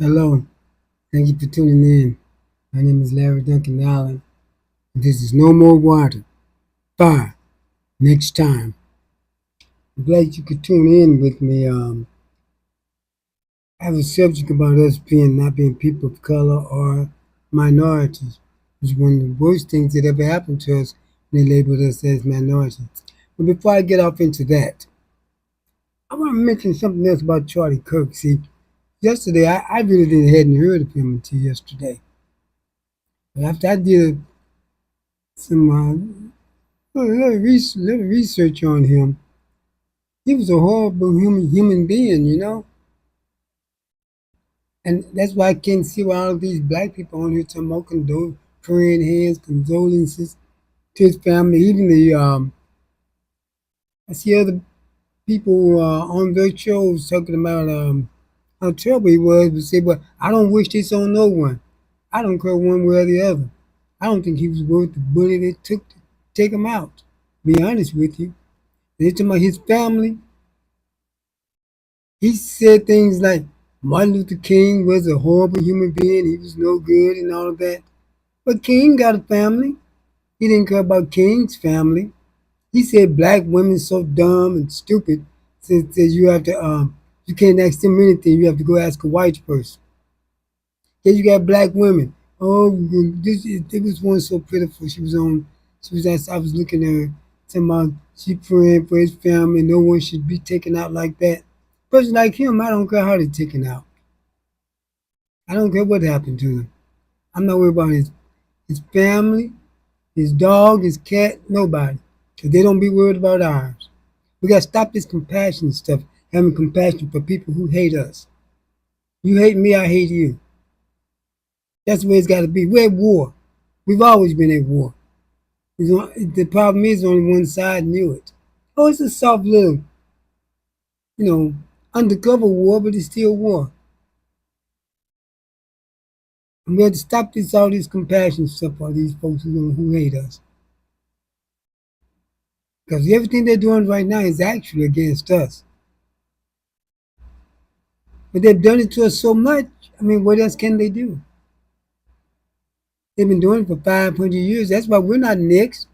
Hello, thank you for tuning in. My name is Larry Duncan Allen. This is No More Water. Fire. Next time. I'm glad you could tune in with me. I have a subject about us being not being people of color or minorities, which is one of the worst things that ever happened to us when they labeled us as minorities. But before I get off into that, I want to mention something else about Charlie Kirk. See, yesterday I really hadn't heard of him until yesterday. But after I did some little research on him. He was a horrible human being, and that's why I can't see why all of these black people on here talking about praying hands, condolences to his family. Even I see other people on their shows talking about how terrible he was, but say, "But I don't wish this on no one. I don't care one way or the other. I don't think he was worth the bullet it took to take him out." Be honest with you. They're talking about his family. He said things like Martin Luther King was a horrible human being, he was no good and all of that. But King got a family. He didn't care about King's family. He said black women so dumb and stupid says you have to you can't ask them anything, you have to go ask a white person. Then you got black women. Oh, it was one so pitiful. I was looking at her, talking about she praying for his family, no one should be taken out like that. Person like him, I don't care how they're taken out. I don't care what happened to him. I'm not worried about his family, his dog, his cat, nobody. Because they don't be worried about ours. We got to stop this compassion stuff, having compassion for people who hate us. You hate me, I hate you. That's the way it's got to be. We're at war. We've always been at war. The problem is only one side knew it. Oh, it's a soft little, you know, undercover war, but it's still war. And we have to stop all this compassion stuff for these folks who hate us. Because everything they're doing right now is actually against us. But they've done it to us so much. I mean, what else can they do? They've been doing it for 500 years. That's why we're not next.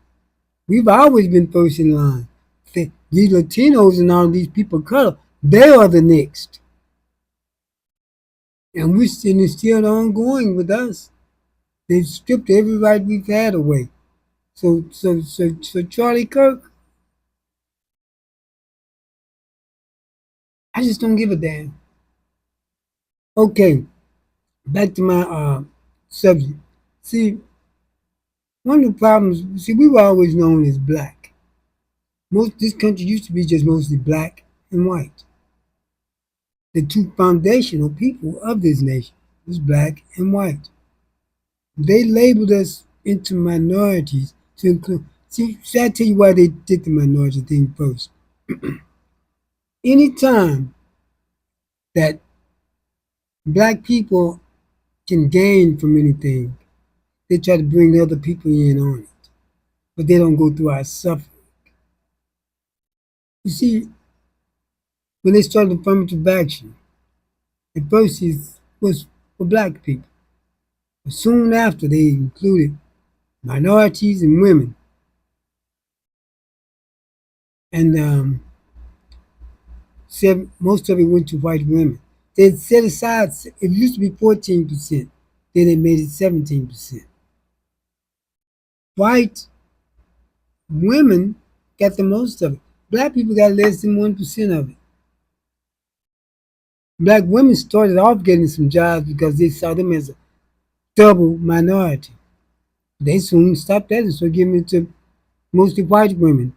We've always been first in line. These Latinos and all these people of color, they are the next. And it's still ongoing with us. They've stripped every right we've had away. So Charlie Kirk, I just don't give a damn. Okay, back to my subject. See, one of the problems, we were always known as black. This country used to be just mostly black and white. The two foundational people of this nation was black and white. They labeled us into minorities to include. See, I tell you why they did the minority thing first. Anytime that black people can gain from anything, they try to bring other people in on it, but they don't go through our suffering. You see, when they started affirmative action, at first it was for black people, but soon after they included minorities and women, and most of it went to white women. They set aside, it used to be 14%, then they made it 17%. White women got the most of it. Black people got less than 1% of it. Black women started off getting some jobs because they saw them as a double minority. They soon stopped that and started giving it to mostly white women.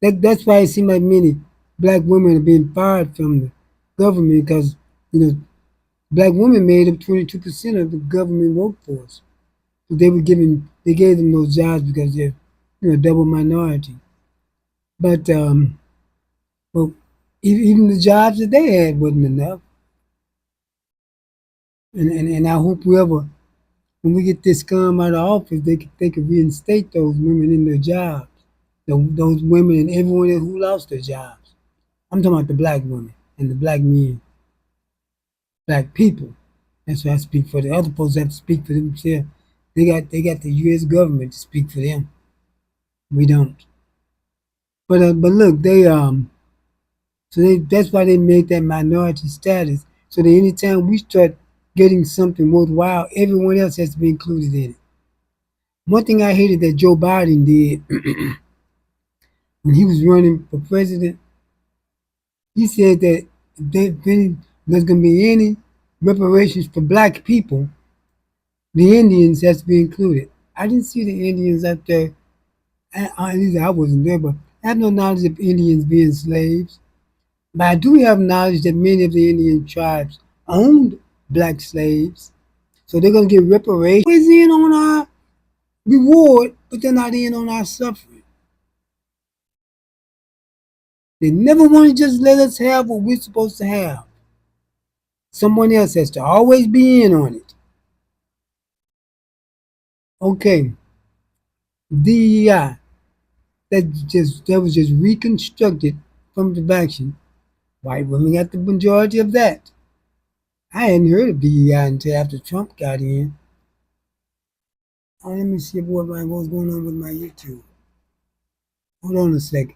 That's why it seems like many black women are being fired from the government because, black women made up 22% of the government workforce. So they gave them those jobs because they're, double minority. But well, even the jobs that they had wasn't enough. And I hope whoever, when we get this scum out of office, they could reinstate those women in their jobs. Those women and everyone who lost their jobs. I'm talking about the black women and the black men, black people. That's why I speak for the other folks have to speak for themselves. They got the U.S. government to speak for them. We don't. But look, that's why they made that minority status. So that anytime we start getting something worthwhile, everyone else has to be included in it. One thing I hated that Joe Biden did when he was running for president, he said that if there's going to be any reparations for black people, the Indians has to be included. I didn't see the Indians up there. At least I wasn't there, but I have no knowledge of Indians being slaves. But I do have knowledge that many of the Indian tribes owned black slaves. So they're going to get reparations. Always in on our reward, but they're not in on our suffering. They never want to just let us have what we're supposed to have. Someone else has to always be in on it. Okay, DEI, that was just reconstructed from the action. White women got the majority of that. I hadn't heard of DEI until after Trump got in. Oh, let me see what's going on with my YouTube. Hold on a second.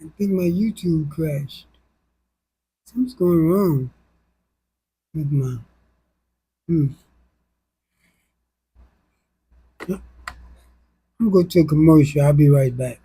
I think my YouTube crashed. Something's going wrong with my. Hmm. I'm going to a commercial. I'll be right back.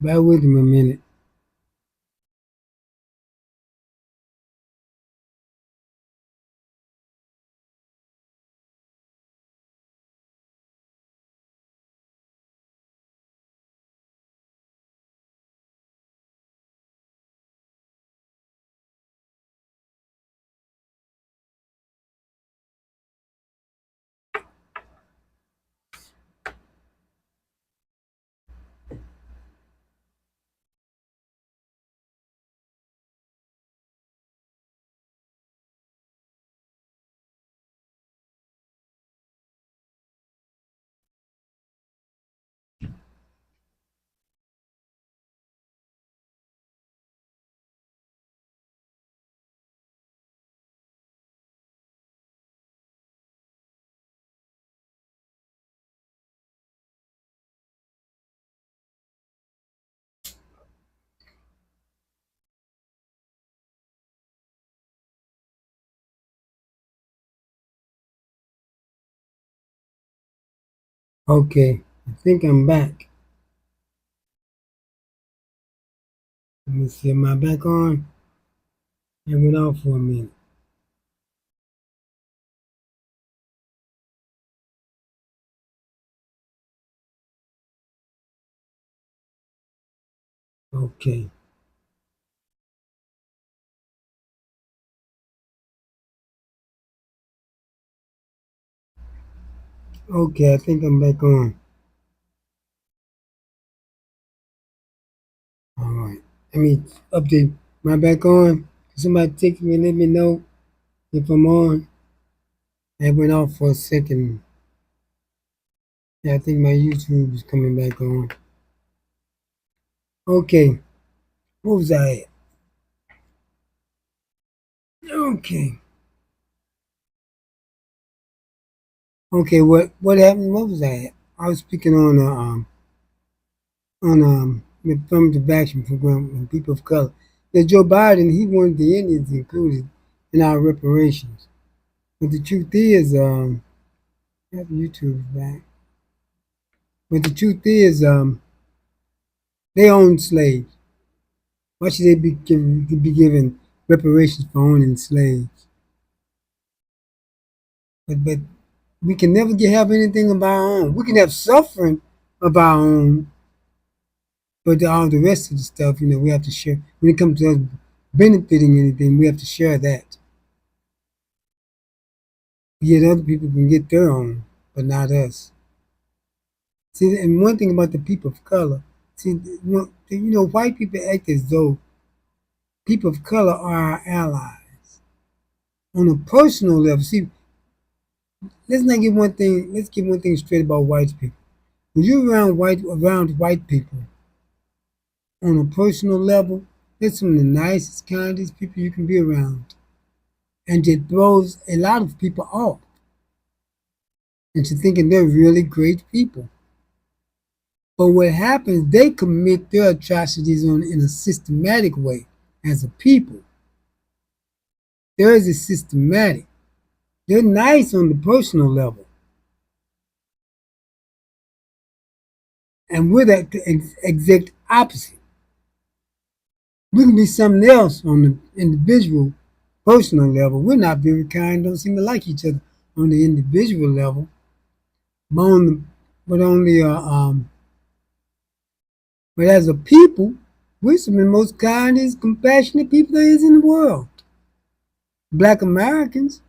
Bear with me a minute. Okay, I think I'm back. Let me see. Am I back on? It went off for a minute. Okay. Okay, I think I'm back on. All right. Let me update. Am I back on? Somebody text me and let me know if I'm on. It went off for a second. Yeah, I think my YouTube is coming back on. Okay. What was I at? Okay. Okay, what happened? What was I at? I was speaking on affirmative action program and people of color. That Joe Biden, he wanted the Indians included in our reparations. But the truth is, I have YouTube back. But the truth is, they own slaves. Why should they be given reparations for owning slaves? But we can never have anything of our own. We can have suffering of our own, But all the rest of the stuff, we have to share. When it comes to us benefiting anything, we have to share that. Yet other people can get their own, but not us. See, and one thing about the people of color, see, white people act as though people of color are our allies. On a personal level, see, let's get one thing straight about white people. When you're around white people, on a personal level, they're some of the nicest, kindest people you can be around. And it throws a lot of people off into thinking they're really great people. But what happens, they commit their atrocities in a systematic way as a people. Theirs is systematic. They're nice on the personal level. And we're the exact opposite. We can be something else on the individual, personal level. We're not very kind, don't seem to like each other on the individual level. But on the but as a people, we're some of the most kindest, compassionate people there is in the world. Black Americans,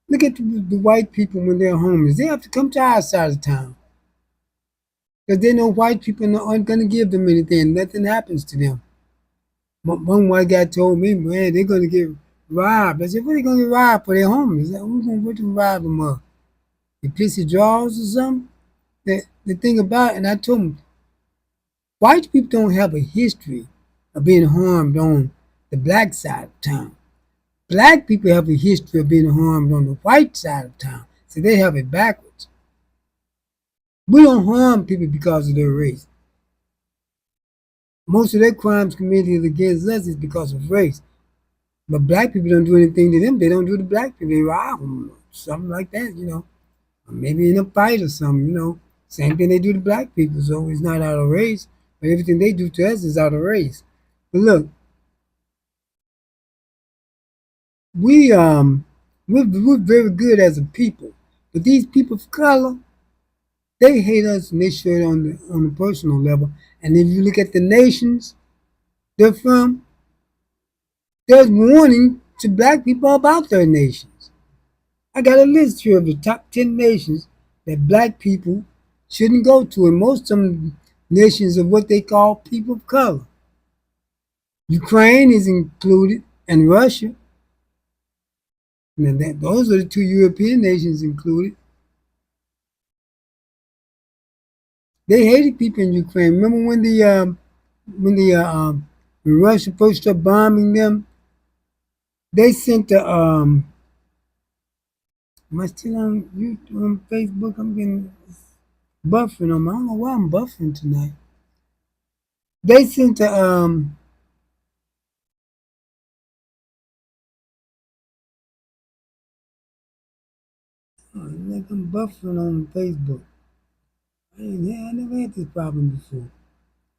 look at the white people when they're homeless. They have to come to our side of town because they know white people aren't going to give them anything. Nothing happens to them. One white guy told me, man, they're going to get robbed. I said, what are they going to get robbed for? They're homeless. Who's going to rob them of? The pissy draws or something? The thing about it, and I told them, white people don't have a history of being harmed on the black side of town. Black people have a history of being harmed on the white side of town. So they have it backwards. We don't harm people because of their race. Most of their crimes committed against us is because of race. But black people don't do anything to them. They don't do to black people. They rob them, something like that. Or maybe in a fight or something. Same thing they do to black people. So it's not out of race. But everything they do to us is out of race. But look, we're very good as a people. But these people of color, they hate us and they show it on the personal level. And if you look at the nations they're from, there's warning to black people about their nations. I got a list here of the top 10 nations that black people shouldn't go to, and most of them nations of what they call people of color. Ukraine is included, and Russia. And those are the two European nations included. They hated people in Ukraine. Remember when Russia first started bombing them? They sent the am I still on Facebook? I'm getting buffering on. I don't know why I'm buffering tonight. They sent the like I'm buffering on Facebook. I never had this problem before.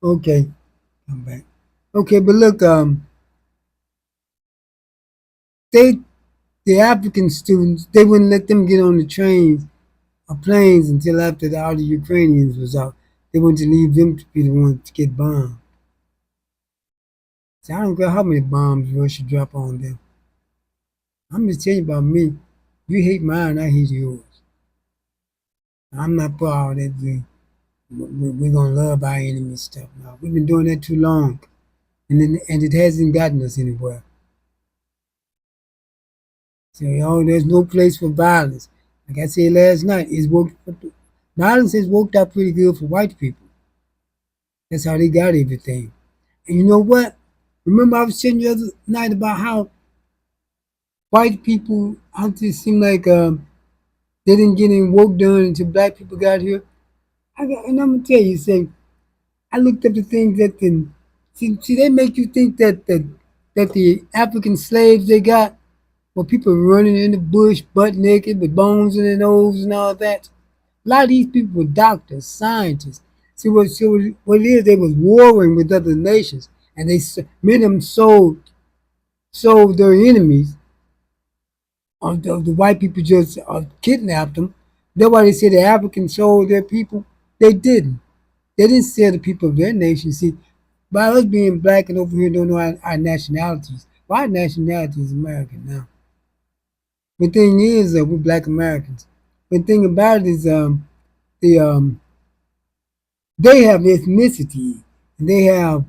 Okay, I'm back. Okay, but look, they the African students, they wouldn't let them get on the trains or planes until after all the Ukrainians was out. They wanted to leave them to be the ones to get bombed. So I don't care how many bombs Russia drop on them. I'm just telling you about me. You hate mine, I hate yours. I'm not for all that we're gonna love our enemy stuff. No, we've been doing that too long, and it hasn't gotten us anywhere. So there's no place for violence. Like I said last night, violence has worked out pretty good for white people. That's how they got everything. And you know what? Remember I was telling you the other night about how white people, how it seemed like they didn't get any work done until black people got here. And I'm gonna tell you, I looked up the things that see they make you think that the African slaves they got were people running in the bush butt naked with bones in their nose and all that. A lot of these people were doctors, scientists. What it is, they was warring with other nations, and many of them sold their enemies. The white people just kidnapped them. That's why they say the Africans sold their people. They didn't. They didn't sell the people of their nation. See, by us being black and over here don't know our nationalities. Well, our nationality is American now. The thing is, we're black Americans. The thing about it is, the they have ethnicity and they have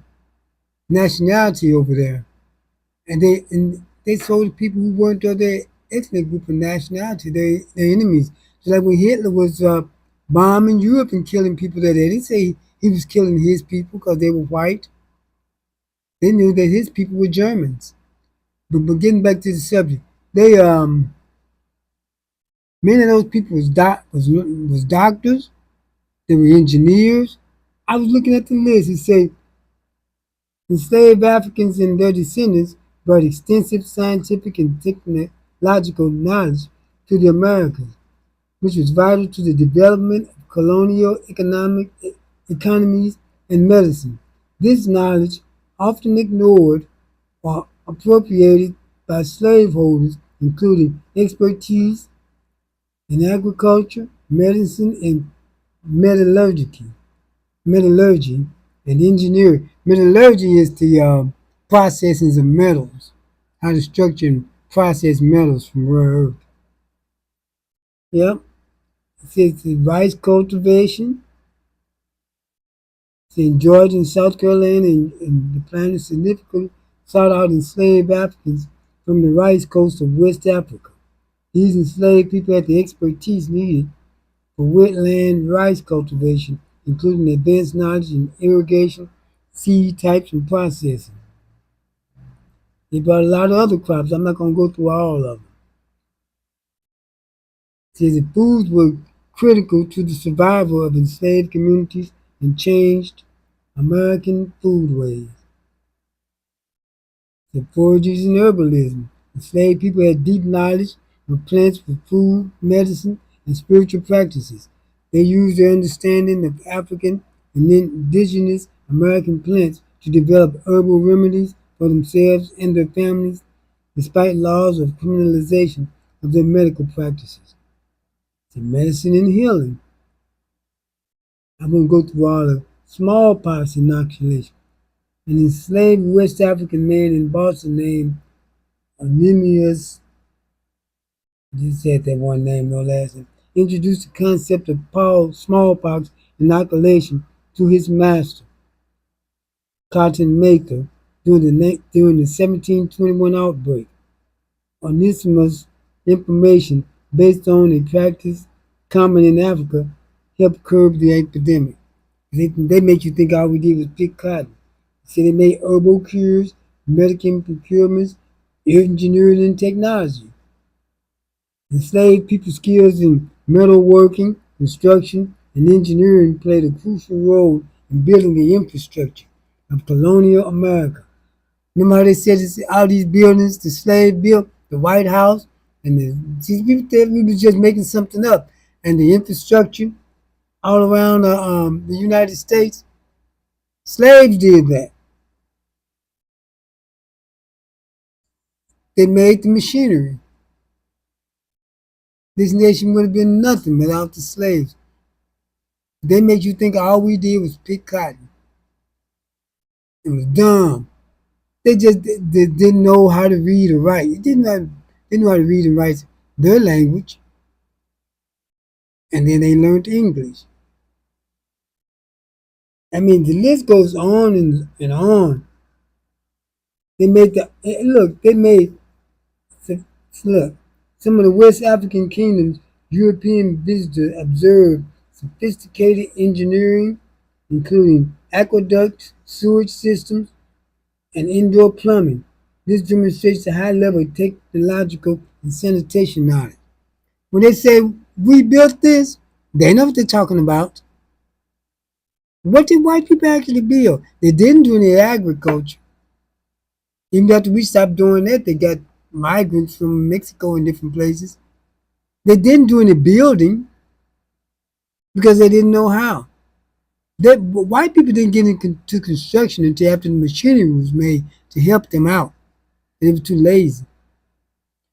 nationality over there, and they sold the people who weren't of their ethnic group of nationality, their enemies. So like when Hitler was bombing Europe and killing people there, they didn't say he was killing his people because they were white. They knew that his people were Germans. But getting back to the subject, they many of those people was doctors. They were engineers. I was looking at the list. It said enslaved Africans and their descendants brought extensive scientific and technological knowledge to the Americas, which was vital to the development of colonial economies and medicine. This knowledge, often ignored or appropriated by slaveholders, including expertise in agriculture, medicine, and metallurgy, metallurgy and engineering. Metallurgy is the processing of metals, how to structure and process metals from rare earth. Yep. It says the rice cultivation. It's in Georgia and South Carolina, and the planet significantly sought out enslaved Africans from the rice coast of West Africa. These enslaved people had the expertise needed for wetland rice cultivation, including advanced knowledge in irrigation, seed types, and processing. They brought a lot of other crops. I'm not going to go through all of them. It says the foods were critical to the survival of enslaved communities and changed American foodways. The forages and herbalism. Enslaved people had deep knowledge of plants for food, medicine, and spiritual practices. They used their understanding of African and indigenous American plants to develop herbal remedies for themselves and their families, despite laws of criminalization of their medical practices. The medicine and healing. I'm going to go through all the smallpox inoculation. An enslaved West African man in Boston named Anemius, just said that one name, no last name, introduced the concept of smallpox inoculation to his master, cotton maker, during the 1721 outbreak. Onesimus' information, based on a practice common in Africa, helped curb the epidemic. They make you think all we did was pick cotton. So they made herbal cures, medical procurements, engineering and technology. Enslaved people's skills in metalworking, construction, and engineering played a crucial role in building the infrastructure of colonial America. Remember how they said all these buildings the slave built, the White House, and these people said we was just making something up. And the infrastructure all around the United States, slaves did that. They made the machinery. This nation would have been nothing without the slaves. They make you think all we did was pick cotton. It was dumb. They just didn't know how to read or write. They knew how to read and write their language, and then they learned English. I mean, the list goes on and on. They made look. They made look. Some of the West African kingdoms European visitors observed sophisticated engineering, including aqueducts, sewage systems, and indoor plumbing. This demonstrates a high level of technological and sanitation knowledge. When they say we built this, they know what they're talking about. What did white people actually build? They didn't do any agriculture. Even after we stopped doing that, they got migrants from Mexico and different places. They didn't do any building because they didn't know how. White people didn't get into construction until after the machinery was made to help them out. They were too lazy.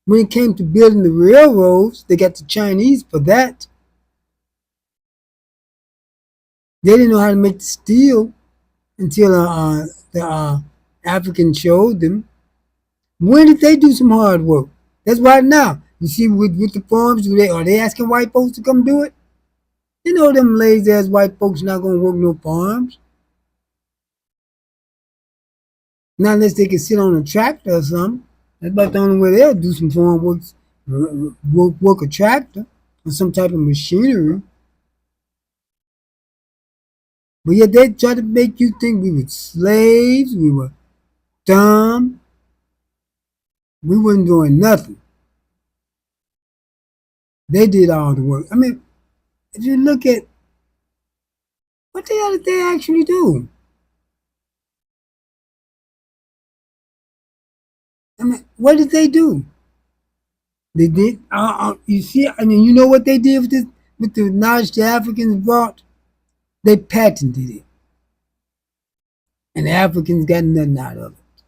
When it came to building the railroads, they got the Chinese for that. They didn't know how to make the steel until the Africans showed them. When did they do some hard work? That's right now. You see, with the farms, are they asking white folks to come do it? You know them lazy ass white folks not gonna work no farms. Not unless they can sit on a tractor or something. That's about the only way they'll do some farm work, work a tractor or some type of machinery. But yet they try to make you think we were slaves, we were dumb, we wasn't doing nothing. They did all the work. I mean, if you look at what the hell did they actually do? I mean, what did they do? They did. You see, I mean, you know what they did with this, with the knowledge the Africans brought? They patented it, and the Africans got nothing out of it.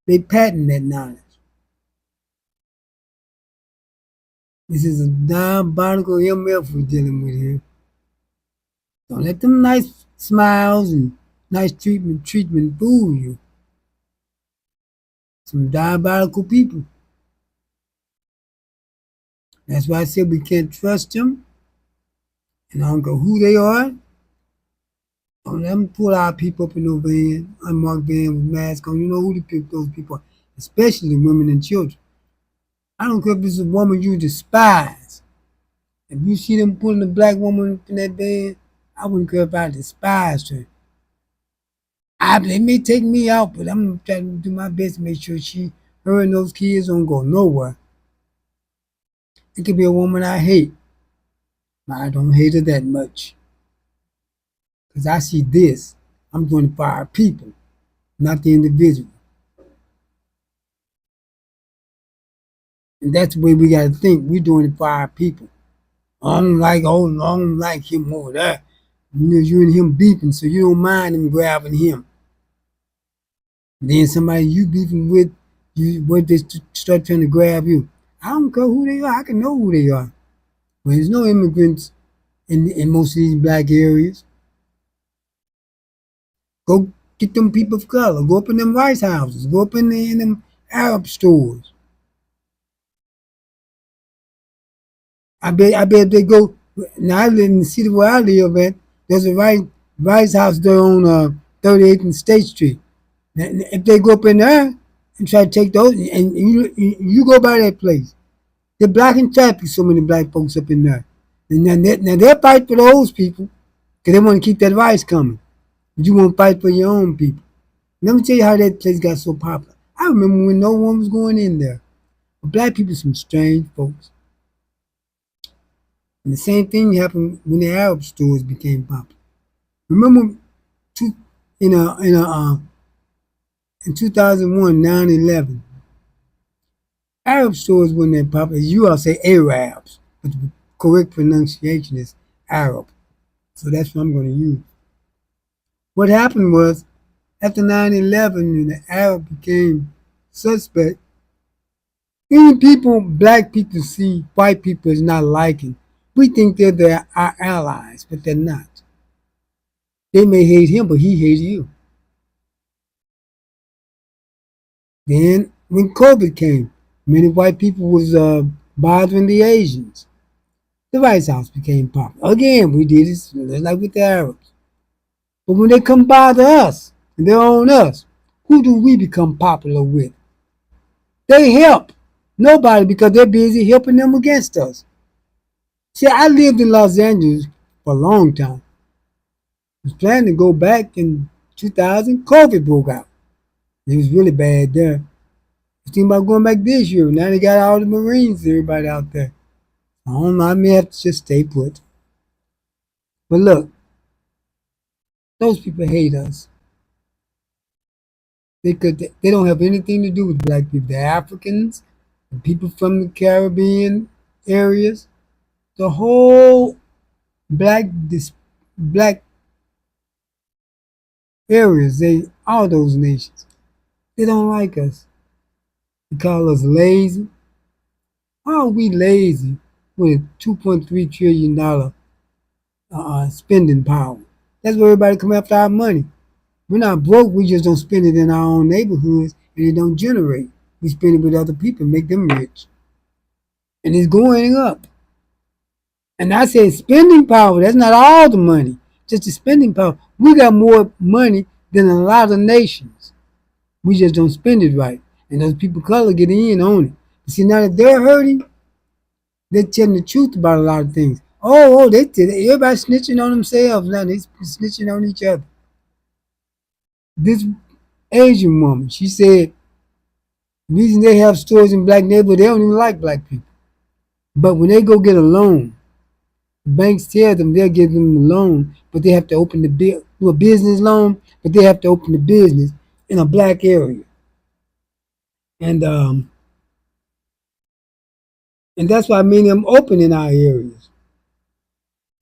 They patented that knowledge. This is a diabolical MF we're dealing with here. Don't let them nice smiles and nice treatment fool you. Some diabolical people. That's why I said we can't trust them. And I don't care who they are. Don't let them pull our people up in no van, unmarked van with masks on. You know who those people are, especially women and children. I don't care if it's a woman you despise. If you see them pulling a black woman in that van, I wouldn't care if I despised her. They may take me out, but I'm trying to do my best to make sure her and those kids don't go nowhere. It could be a woman I hate, but I don't hate her that much. Because I see this. I'm doing it for our people, not the individual. And that's the way we got to think. We're doing it for our people. I don't like him over there. You know, you and him beefing, so you don't mind him grabbing him. Then somebody you beefing with, what they start trying to grab you. I don't care who they are. I can know who they are. But there's no immigrants in most of these black areas. Go get them people of color. Go up in them rice houses. Go up in them Arab stores. I bet they go. Now I live in the city where I live at. There's a rice house there on 38th and State Street. Now, if they go up in there and try to take those, and you go by that place, they're blocking traffic. So many black folks up in there. And now they'll fight for those people because they want to keep that rice coming. But you won't fight for your own people. Let me tell you how that place got so popular. I remember when no one was going in there. But black people, some strange folks. And the same thing happened when the Arab stores became popular. Remember, in in 2001, 9/11, Arab stores weren't that popular. You all say Arabs, but the correct pronunciation is Arab. So that's what I'm going to use. What happened was, after 9/11, and the Arab became suspect, even black people see white people as not liking. We think they're our allies, but they're not. They may hate him, but he hates you. Then, when COVID came, many white people was bothering the Asians. The White House became popular. Again, we did it just like with the Arabs. But when they come bother us, and they're on us, who do we become popular with? They help nobody because they're busy helping them against us. See, I lived in Los Angeles for a long time. I was planning to go back in 2000. COVID broke out. It was really bad there. I was thinking about going back this year. Now they got all the Marines, everybody out there. I don't know. I may have to just stay put. But look, those people hate us. They don't have anything to do with black people. The Africans, the people from the Caribbean areas, the whole black areas, all those nations, they don't like us. They call us lazy. Why are we lazy with a $2.3 trillion spending power. That's where everybody come after our money. We're not broke. We just don't spend it in our own neighborhoods, and it don't generate. We spend it with other people, make them rich, and it's going up. And I said spending power. That's not all the money, just the spending power. We got more money than a lot of nations. We just don't spend it right, and those people of color get in on it. But see, now that they're hurting, they're telling the truth about a lot of things. Everybody snitching on themselves now. They snitching on each other. This Asian woman, she said, the reason they have stores in black neighborhoods, they don't even like black people. But when they go get a loan, the banks tell them they'll give them a loan, but they have to do a business loan, but they have to open the business in a black area. And um, and that's why many of them open in our areas.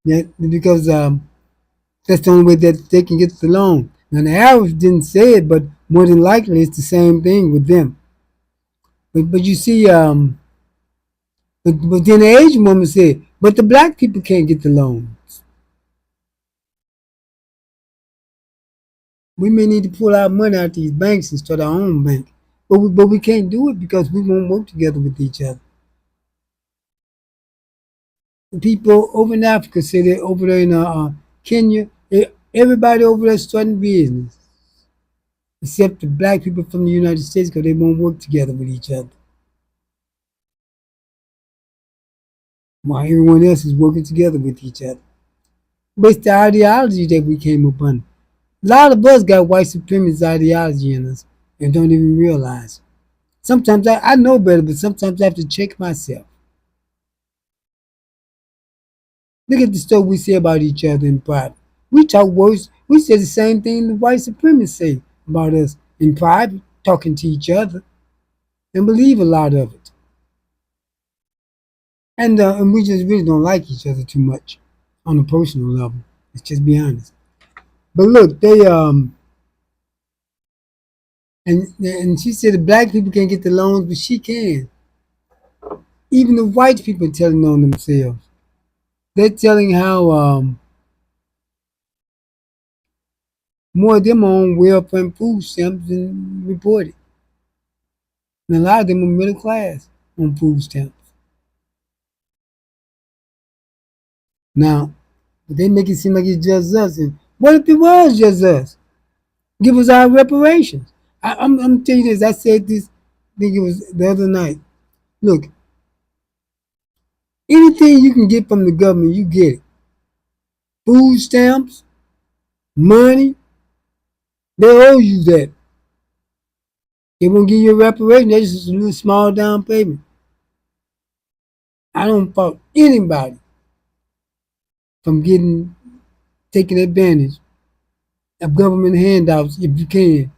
Yeah, because that's the only way that they can get the loan. Now the average didn't say it, but more than likely it's the same thing with them. But you see, but then the Asian woman said, but the black people can't get the loan. We may need to pull our money out these banks and start our own bank. But we can't do it because we won't work together with each other. The people over in Africa say they're over there in Kenya, everybody over there starting business, except the black people from the United States because they won't work together with each other. While everyone else is working together with each other. But it's the ideology that we came upon. A lot of us got white supremacist ideology in us and don't even realize. Sometimes I know better, but sometimes I have to check myself. Look at the stuff we say about each other in private. We talk worse. We say the same thing the white supremacists say about us in private, talking to each other, and believe a lot of it. And we just really don't like each other too much on a personal level. Let's just be honest. But look, they and she said the black people can't get the loans, but she can. Even the white people telling on themselves. They're telling how more of them are on welfare and food stamps than reported. And a lot of them are middle class on food stamps. Now, they make it seem like it's just us. And what if it was just us? Give us our reparations. I'm telling you this. I said this, I think it was the other night. Look, anything you can get from the government, you get it. Food stamps, money, they owe you that. They won't give you a reparation. That's just a little small down payment. I don't fault anybody from taking advantage of government handouts if you can.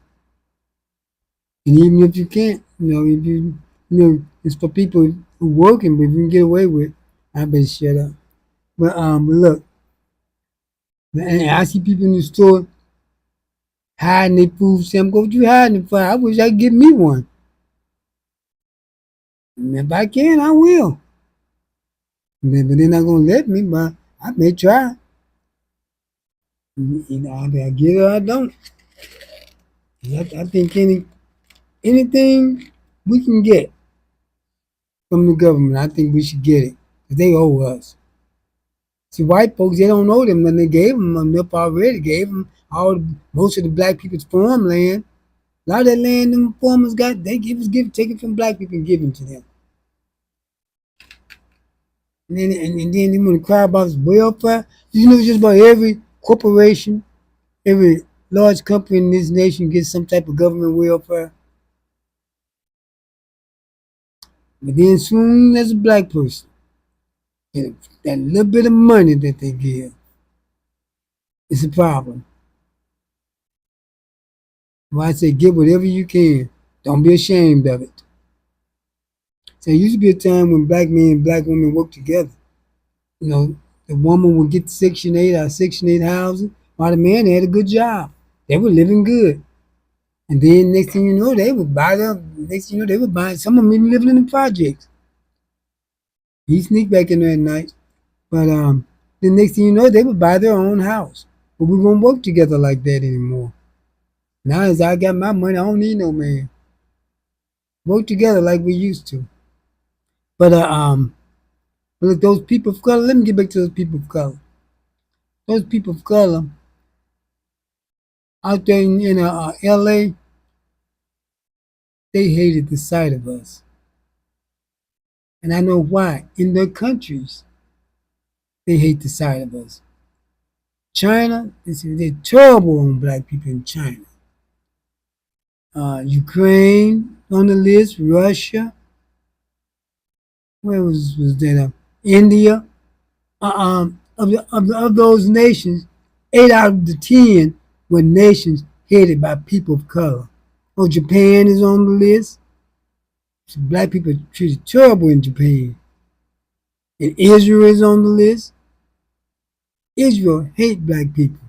And even if you can't, it's for people who working, but if you can get away with, I better shut up. But look, and I see people in the store hiding their food stamp. Go, what you hiding it for? I wish I could get me one. And if I can, I will. But they're not gonna let me. But I may try. I get it or I don't. I think anything we can get from the government, I think we should get it. Because they owe us. See, white folks, they don't owe them. When they gave them enough already, gave them most of the black people's farmland. A lot of that land them farmers got, they take it from black people and give it to them. And then they want to cry about welfare. You know, just about every corporation, every large company in this nation gets some type of government welfare. But then soon as a black person, that little bit of money that they give, it's a problem. Well, I say get whatever you can. Don't be ashamed of it. So there used to be a time when black men and black women worked together. You know, the woman would get Section 8 or Section 8 housing, while the man had a good job. They were living good. And then next thing you know, they would buy them. Next thing you know, they would buy some of them even living in the projects. He sneaked back in there at night. But The next thing you know, they would buy their own house. But we won't work together like that anymore. Now as I got my money, I don't need no man. Work together like we used to. But look, those people of color. Let me get back to those people of color. Those people of color out there in L.A. They hated the sight of us, and I know why. In their countries, they hate the sight of us. China, they're terrible on black people in China. Ukraine on the list. Russia. Where was that? India. Of those nations, 8 out of the 10 were nations headed by people of color. Oh, Japan is on the list. So black people are treated terrible in Japan. And Israel is on the list. Israel hate black people.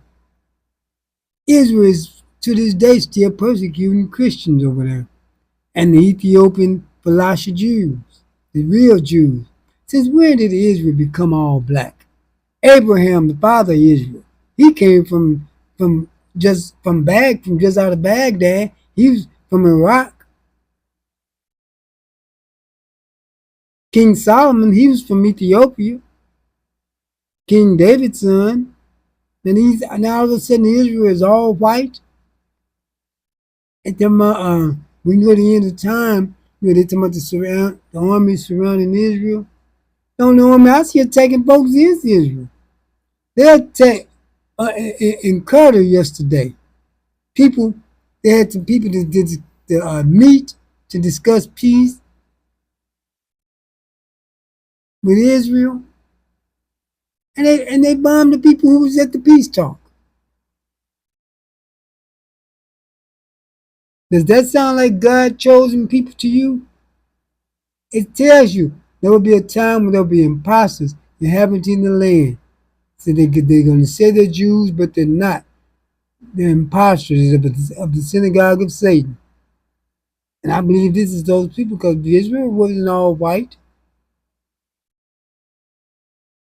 Israel is to this day still persecuting Christians over there. And the Ethiopian Falasha Jews, the real Jews. Since when did Israel become all black? Abraham, the father of Israel, he came from just out of Baghdad. He was from Iraq. King Solomon, he was from Ethiopia. King David's son. Then now all of a sudden Israel is all white. At them, we know the end of time. They're talking about the army surrounding Israel. Don't know army out here taking folks against Israel. They attacked in Carter yesterday. They had some people that did meet to discuss peace with Israel, and they bombed the people who was at the peace talk. Does that sound like God chosen people to you? It tells you there will be a time when there will be imposters inhabiting the land. So they're going to say they're Jews, but they're not. They're imposters of the synagogue of Satan. And I believe this is those people because Israel wasn't all white.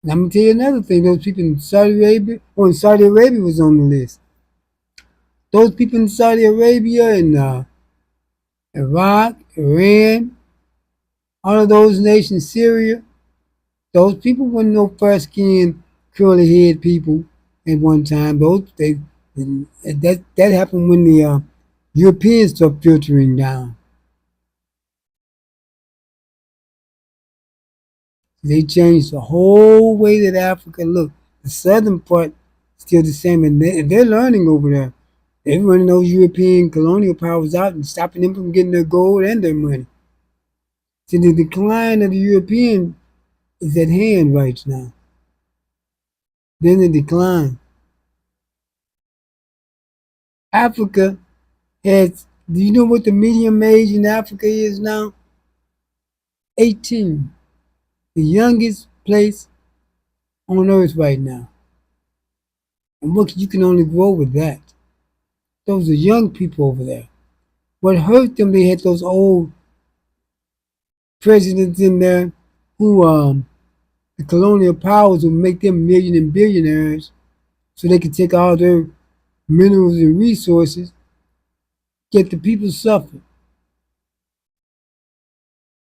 And I'm going to tell you another thing. Those people in Saudi Arabia was on the list. Those people in Saudi Arabia and Iraq, Iran, all of those nations, Syria, those people weren't no fair-skinned, curly-haired people at one time. That happened when the Europeans started filtering down. They changed the whole way that Africa looked. The southern part still the same, and they're learning over there. They're running those European colonial powers out and stopping them from getting their gold and their money. So the decline of the European is at hand right now. Then the decline. Africa has, do you know what the median age in Africa is now? 18. The youngest place on earth right now. And look, you can only grow with that. Those are young people over there. What hurt them, they had those old presidents in there who the colonial powers would make them million and billionaires so they could take all their minerals and resources, get the people suffer.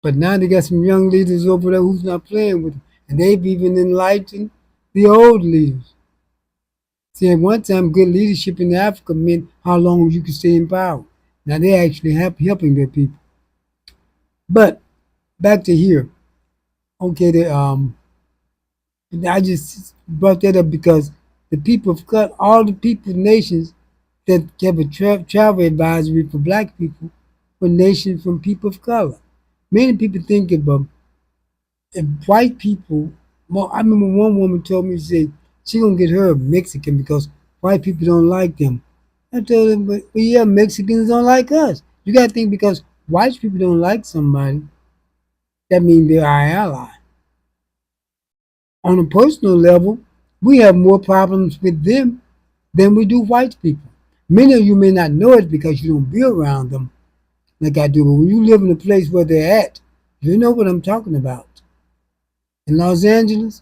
But now they got some young leaders over there who's not playing with them. And they've even enlightened the old leaders. See, at one time, good leadership in Africa meant how long you could stay in power. Now they're actually helping their people. But back to here. Okay, I just brought that up because the people of color, all the people, nations that have a travel advisory for black people were nations from people of color. Many people think if white people, well, I remember one woman told me, she said she gonna get her a Mexican because white people don't like them. I told her, but yeah, Mexicans don't like us. You gotta think because white people don't like somebody, that means they're our ally. On a personal level, we have more problems with them than we do white people. Many of you may not know it because you don't be around them like I do, but when you live in a place where they're at, you know what I'm talking about. In Los Angeles,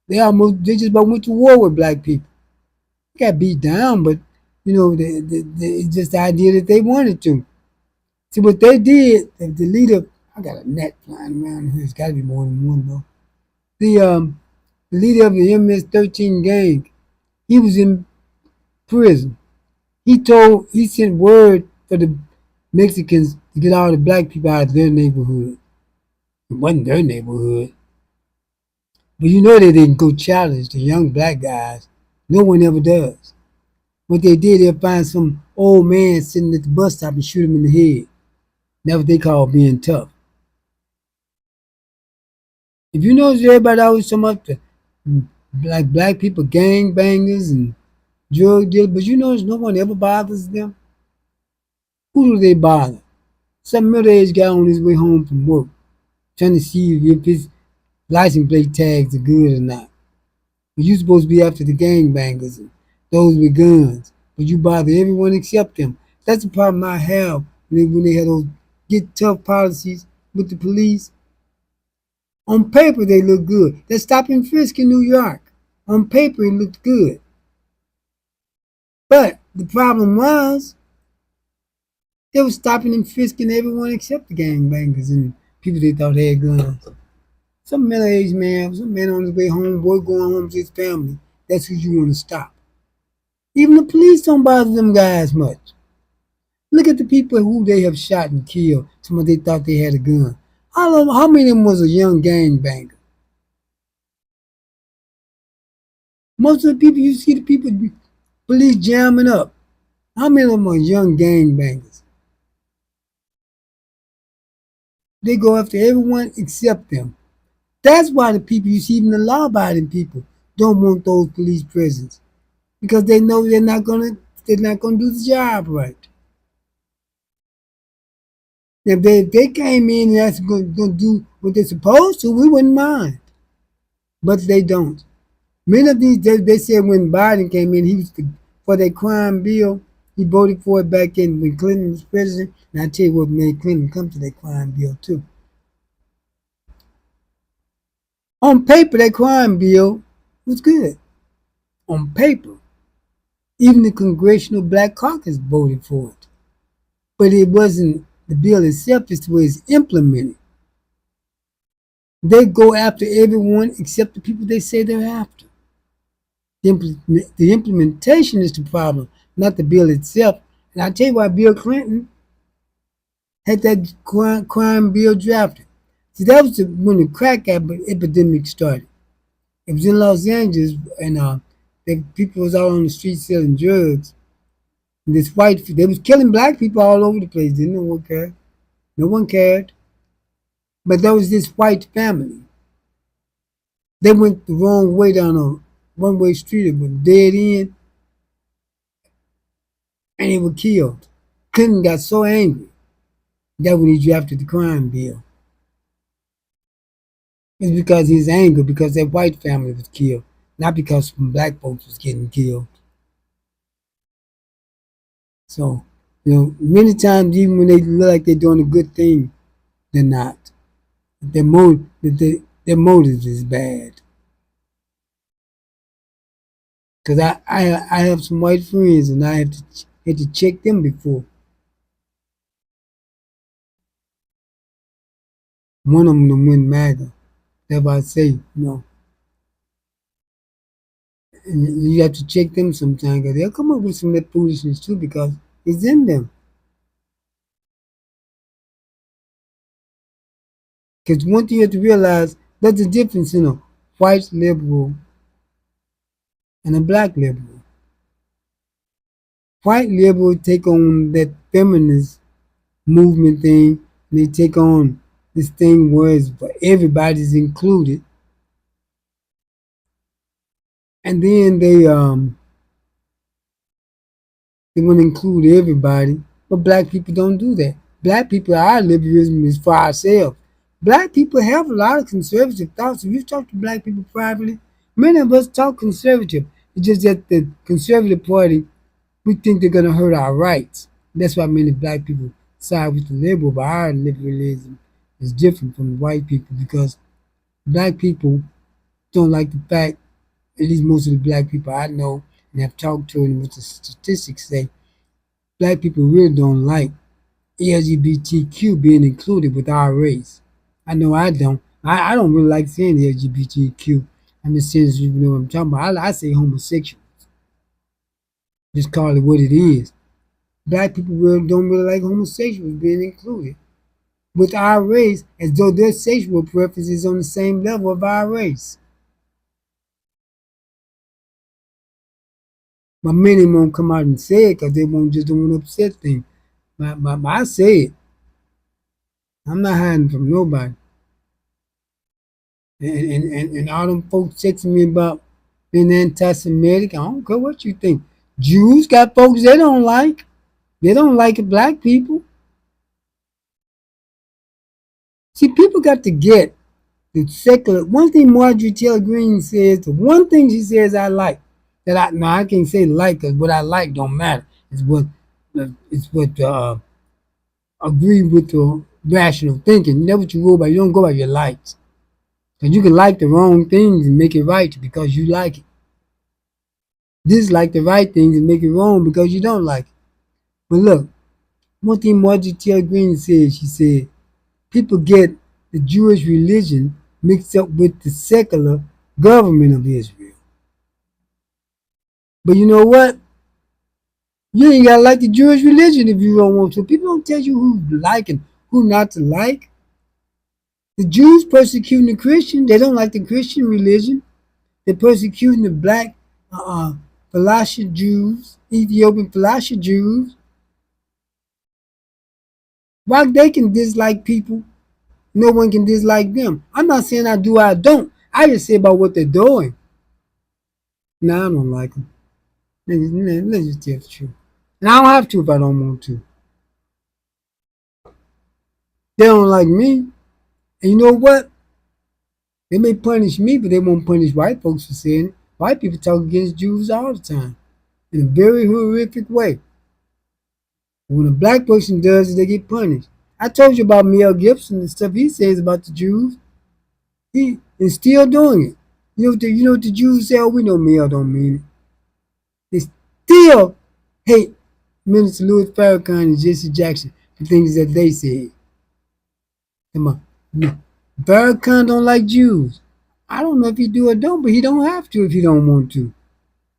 They just about went to war with black people. They got beat down, but it's just the idea that they wanted to. See what they did. The leader, I got a net flying around here. It's got to be more than one though. The leader of the MS-13 gang, he was in prison. He sent word for the Mexicans to get all the black people out of their neighborhood. It wasn't their neighborhood. But they didn't go challenge the young black guys. No one ever does. What they did, they'll find some old man sitting at the bus stop and shoot him in the head. That's what they call being tough. If you notice, everybody always come up to like black people, gang bangers and drug dealers, but you notice no one ever bothers them. Who do they bother? Some middle-aged guy on his way home from work, trying to see if his license plate tags are good or not. But you supposed to be after the gangbangers and those with guns, but you bother everyone except them. That's the problem I have when they have those get tough policies with the police. On paper, they look good. They're stopping frisk in New York. On paper, it looked good. But the problem was they were stopping and frisking everyone except the gangbangers and people they thought had guns. Some middle-aged man, some man on his way home, boy going home to his family. That's who you want to stop. Even the police don't bother them guys much. Look at the people who they have shot and killed. Some of they thought they had a gun. How many of them was a young gangbanger? Most of the people you see, the people police jamming up. How many of them are young gangbangers? They go after everyone except them. That's why the people you see, even the law-abiding people, don't want those police presence because they know they're not gonna do the job right. If they came in and that's gonna do what they're supposed to, we wouldn't mind. But they don't. Many of these they said when Biden came in, he was for that crime bill. He voted for it back in when Clinton was president. And I tell you what made Clinton come to that crime bill too. On paper, that crime bill was good. On paper, even the Congressional Black Caucus voted for it. But it wasn't the bill itself, it's the way it's implemented. They go after everyone except the people they say they're after. The implementation is the problem, not the bill itself. And I'll tell you why Bill Clinton had that crime bill drafted. See, that was when the crack epidemic started. It was in Los Angeles, and the people was out on the street selling drugs. And they was killing black people all over the place. Didn't no one care. No one cared. But there was this white family. They went the wrong way down a one-way street. It was dead end, and they were killed. Clinton got so angry that when he drafted the crime bill, it's because he's angry because that white family was killed, not because some black folks was getting killed. So, many times even when they look like they're doing a good thing, they're not. Their motive is bad. Because I have some white friends and I had to check them before. One of them went MAGA. That's why I say, and you have to check them sometimes because they'll come up with some of that foolishness too because it's in them. Because one thing you have to realize, there's a difference in a white liberal and a black liberal. White liberals take on that feminist movement thing, and they take on this thing where it's for everybody's included, and then they want to include everybody, but black people don't do that. Black people, our liberalism is for ourselves. Black people have a lot of conservative thoughts. If you talk to black people privately, many of us talk conservative. It's just that the conservative party, we think they're going to hurt our rights. That's why many black people side with the liberal, but our liberalism is different from the white people because black people don't like the fact, at least most of the black people I know and have talked to, and what the statistics say, black people really don't like LGBTQ being included with our race. I know I don't. I don't really like saying LGBTQ. I'm just saying, you know what I'm talking about. I say homosexual. Just call it what it is. Black people really don't really like homosexuals being included with our race, as though their sexual preference is on the same level of our race. But many won't come out and say it because they won't just don't want to upset things. But I say it. I'm not hiding from nobody. And all them folks texting me about being anti-Semitic. I don't care what you think. Jews got folks they don't like. They don't like black people. See, people got to get the secular. One thing Marjorie Taylor Greene says, the one thing she says I like, that I, no, I can't say like, because what I like don't matter. It's what agree with the rational thinking. You know what you go by. You don't go by your likes. Because you can like the wrong things and make it right because you like it. Dislike the right things and make it wrong because you don't like it. But look, one thing Marjorie Taylor Greene said, she said, people get the Jewish religion mixed up with the secular government of Israel. But you know what? You ain't gotta like the Jewish religion if you don't want to. People don't tell you who to like and who not to like. The Jews persecuting the Christian. They don't like the Christian religion. They're persecuting the black Falasha Jews, Ethiopian Falasha Jews. Why they can dislike people, no one can dislike them. I'm not saying I do or I don't. I just say about what they're doing. Nah, I don't like them. Let's just tell the truth. And I don't have to if I don't want to. They don't like me. And you know what? They may punish me, but they won't punish white folks for saying it. White people talk against Jews all the time in a very horrific way. When a black person does it, they get punished. I told you about Mel Gibson and stuff he says about the Jews. He is still doing it. You know what the Jews say? Oh, we know Mel don't mean it. They still hate Minister Louis Farrakhan and Jesse Jackson for things that they said. Come on. No. Farrakhan don't like Jews. I don't know if he do or don't, but he don't have to if he don't want to.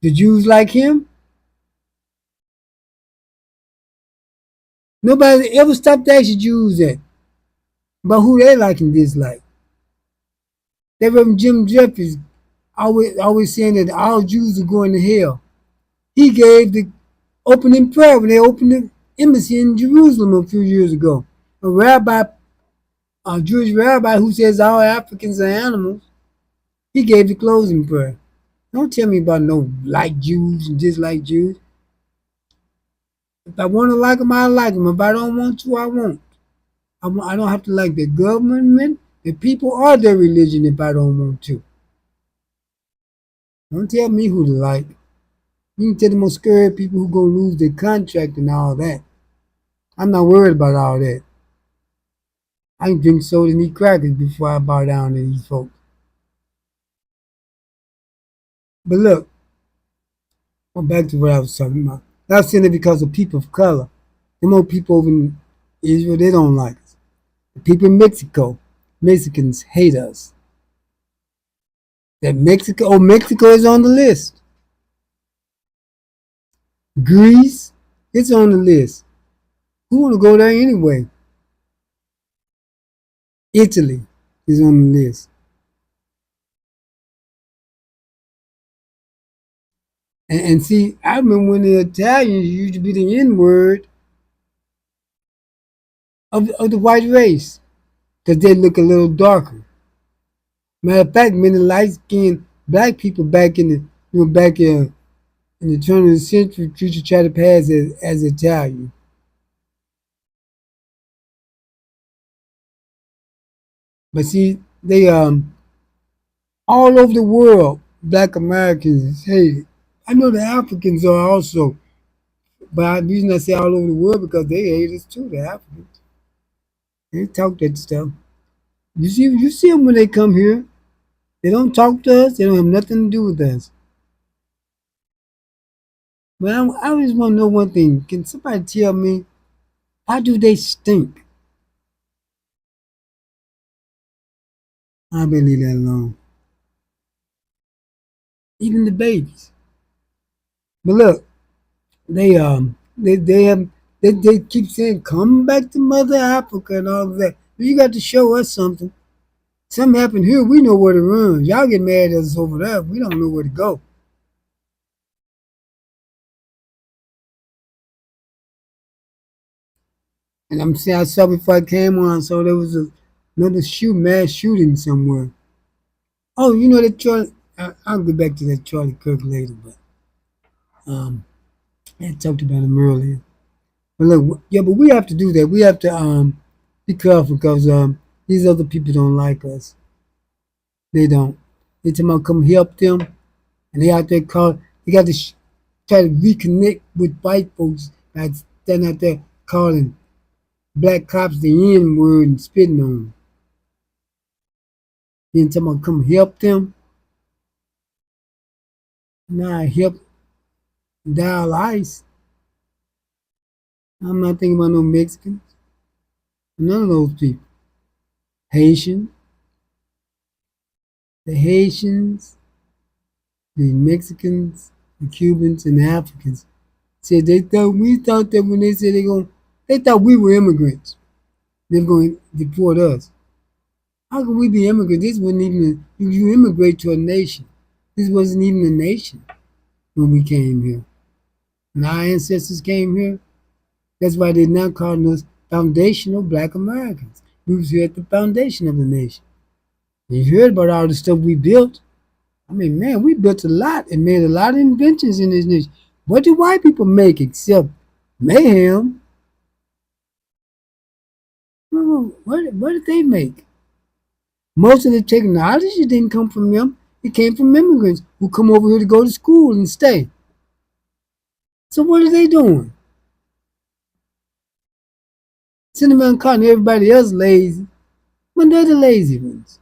The Jews like him? Nobody ever stopped to ask the Jews that about who they like and dislike. That Reverend Jim Jeffries always saying that all Jews are going to hell. He gave the opening prayer when they opened the embassy in Jerusalem a few years ago. A Jewish rabbi who says all Africans are animals, he gave the closing prayer. Don't tell me about no like Jews and dislike Jews. If I want to like them, I like them. If I don't want to, I won't. I don't have to like the government, the people, or their religion if I don't want to. Don't tell me who to like. You can tell the most scared people who gonna lose their contract and all that. I'm not worried about all that. I can drink soda and eat crackers before I bow down to these folks. But look, I'm back to what I was talking about. I was saying it because of people of color. The more people over in Israel, they don't like us. The people in Mexico, Mexicans hate us. Mexico is on the list. Greece, it's on the list. Who want to go there anyway? Italy is on the list. And see, I remember when the Italians used to be the N word of the white race because they look a little darker. Matter of fact, many light skinned black people back in the back in the turn of the century used to try to pass as Italian. But see, they all over the world, black Americans is hated. I know the Africans are also, but the reason I say all over the world because they hate us too, the Africans. They talk that stuff. You see them when they come here. They don't talk to us. They don't have nothing to do with us. But I just want to know one thing. Can somebody tell me how do they stink? I better leave that alone. Even the babies. But look, they keep saying come back to Mother Africa and all of that. You got to show us something. Something happened here, we know where to run. Y'all get mad at us over there. We don't know where to go. And I'm saying I saw before I came on, so there was another mass shooting somewhere. Oh, you know that Charlie. I'll get back to that Charlie Kirk later, but um, I talked about him earlier. But look, yeah, but we have to do that. We have to be careful because these other people don't like us. They don't. They tell me come help them, and they out there call. They got to try to reconnect with white folks by standing out there calling black cops the N word and spitting on them. Then tell me come help them. Nah, help dial ice. I'm not thinking about no Mexicans. None of those people. Haitian, the Haitians, the Mexicans, the Cubans, and the Africans said we thought that when they said they thought we were immigrants. They were going to deport us. How could we be immigrants? This wasn't even if you immigrate to a nation. This wasn't even a nation when we came here. When our ancestors came here, that's why they're now calling us foundational Black Americans. We was here at the foundation of the nation. You heard about all the stuff we built. I mean, man, we built a lot and made a lot of inventions in this nation. What do white people make except mayhem? What did they make? Most of the technology didn't come from them. It came from immigrants who come over here to go to school and stay. So what are they doing? Sitting around calling everybody else lazy when they're the lazy ones.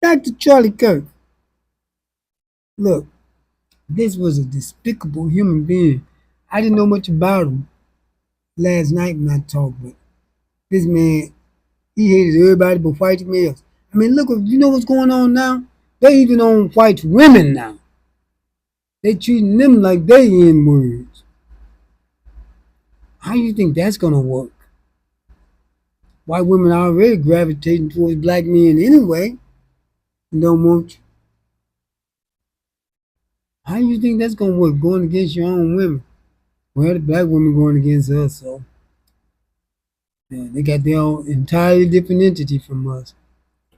Back to Charlie Kirk. Look, this was a despicable human being. I didn't know much about him last night when I talked, but this man, he hated everybody but white males. I mean, look, you know what's going on now? They even on white women now. They treating them like they N words. How you think that's gonna work? White women are already gravitating towards black men anyway and don't want you. How you think that's gonna work going against your own women? Well, the black women going against us, so yeah, they got their own entirely different entity from us.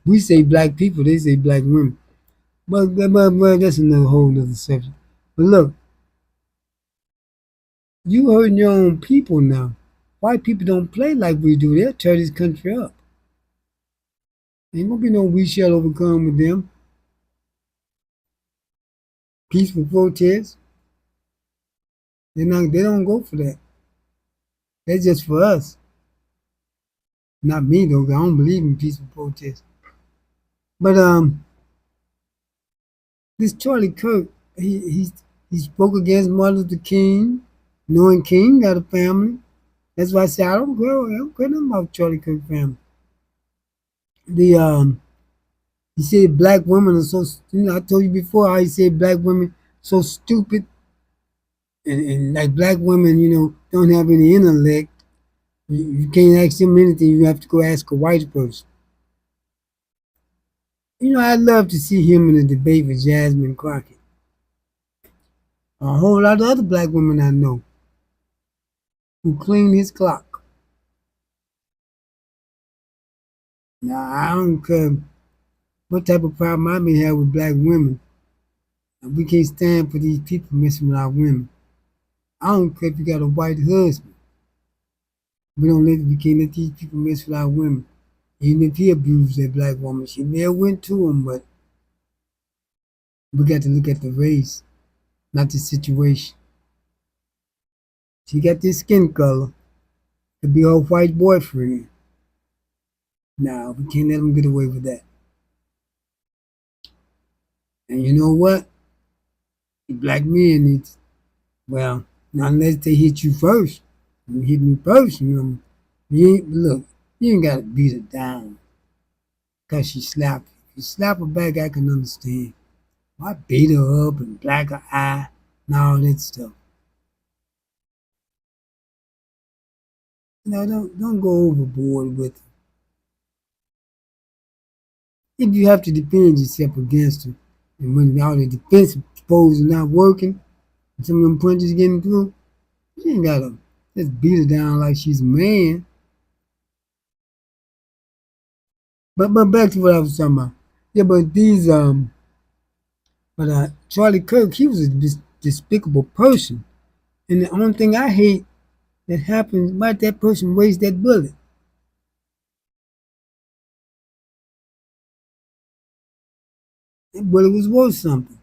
We say black people, they say black women. But that's another whole other subject. But look, you hurting your own people now. White people don't play like we do. They'll tear this country up. Ain't gonna be no we shall overcome with them. Peaceful protests. They don't go for that. That's just for us. Not me though, 'cause I don't believe in peaceful protests. But this Charlie Kirk, he spoke against Martin Luther King, knowing King got a family. That's why I say I don't care nothing about Charlie Kirk family. The he said black women are so I told you before how he said black women so stupid and like black women, don't have any intellect. You can't ask them anything, you have to go ask a white person. I'd love to see him in a debate with Jasmine Crockett. A whole lot of other black women I know who clean his clock. Now, I don't care what type of problem I may have with black women. We can't stand for these people messing with our women. I don't care if you got a white husband. We can't let these people mess with our women. Even if he abused that black woman, she may have went to him, but we got to look at the race, not the situation. She got this skin color to be her white boyfriend. Nah, we can't let them get away with that. And you know what? The black men need, well, not unless they hit you first. You hit me first, you know. You ain't, look, you ain't got to beat her down because she slapped you. If you slap her back, I can understand. I beat her up and black her eye and all that stuff. No, don't go overboard with it. If you have to defend yourself against her, and when all the defensive pose is not working, and some of them punches getting through, you ain't gotta just beat her down like she's a man. But back to what I was talking about. Yeah, but these but Charlie Kirk, he was a despicable person, and the only thing I hate that happens, why that person waste that bullet? That bullet was worth something.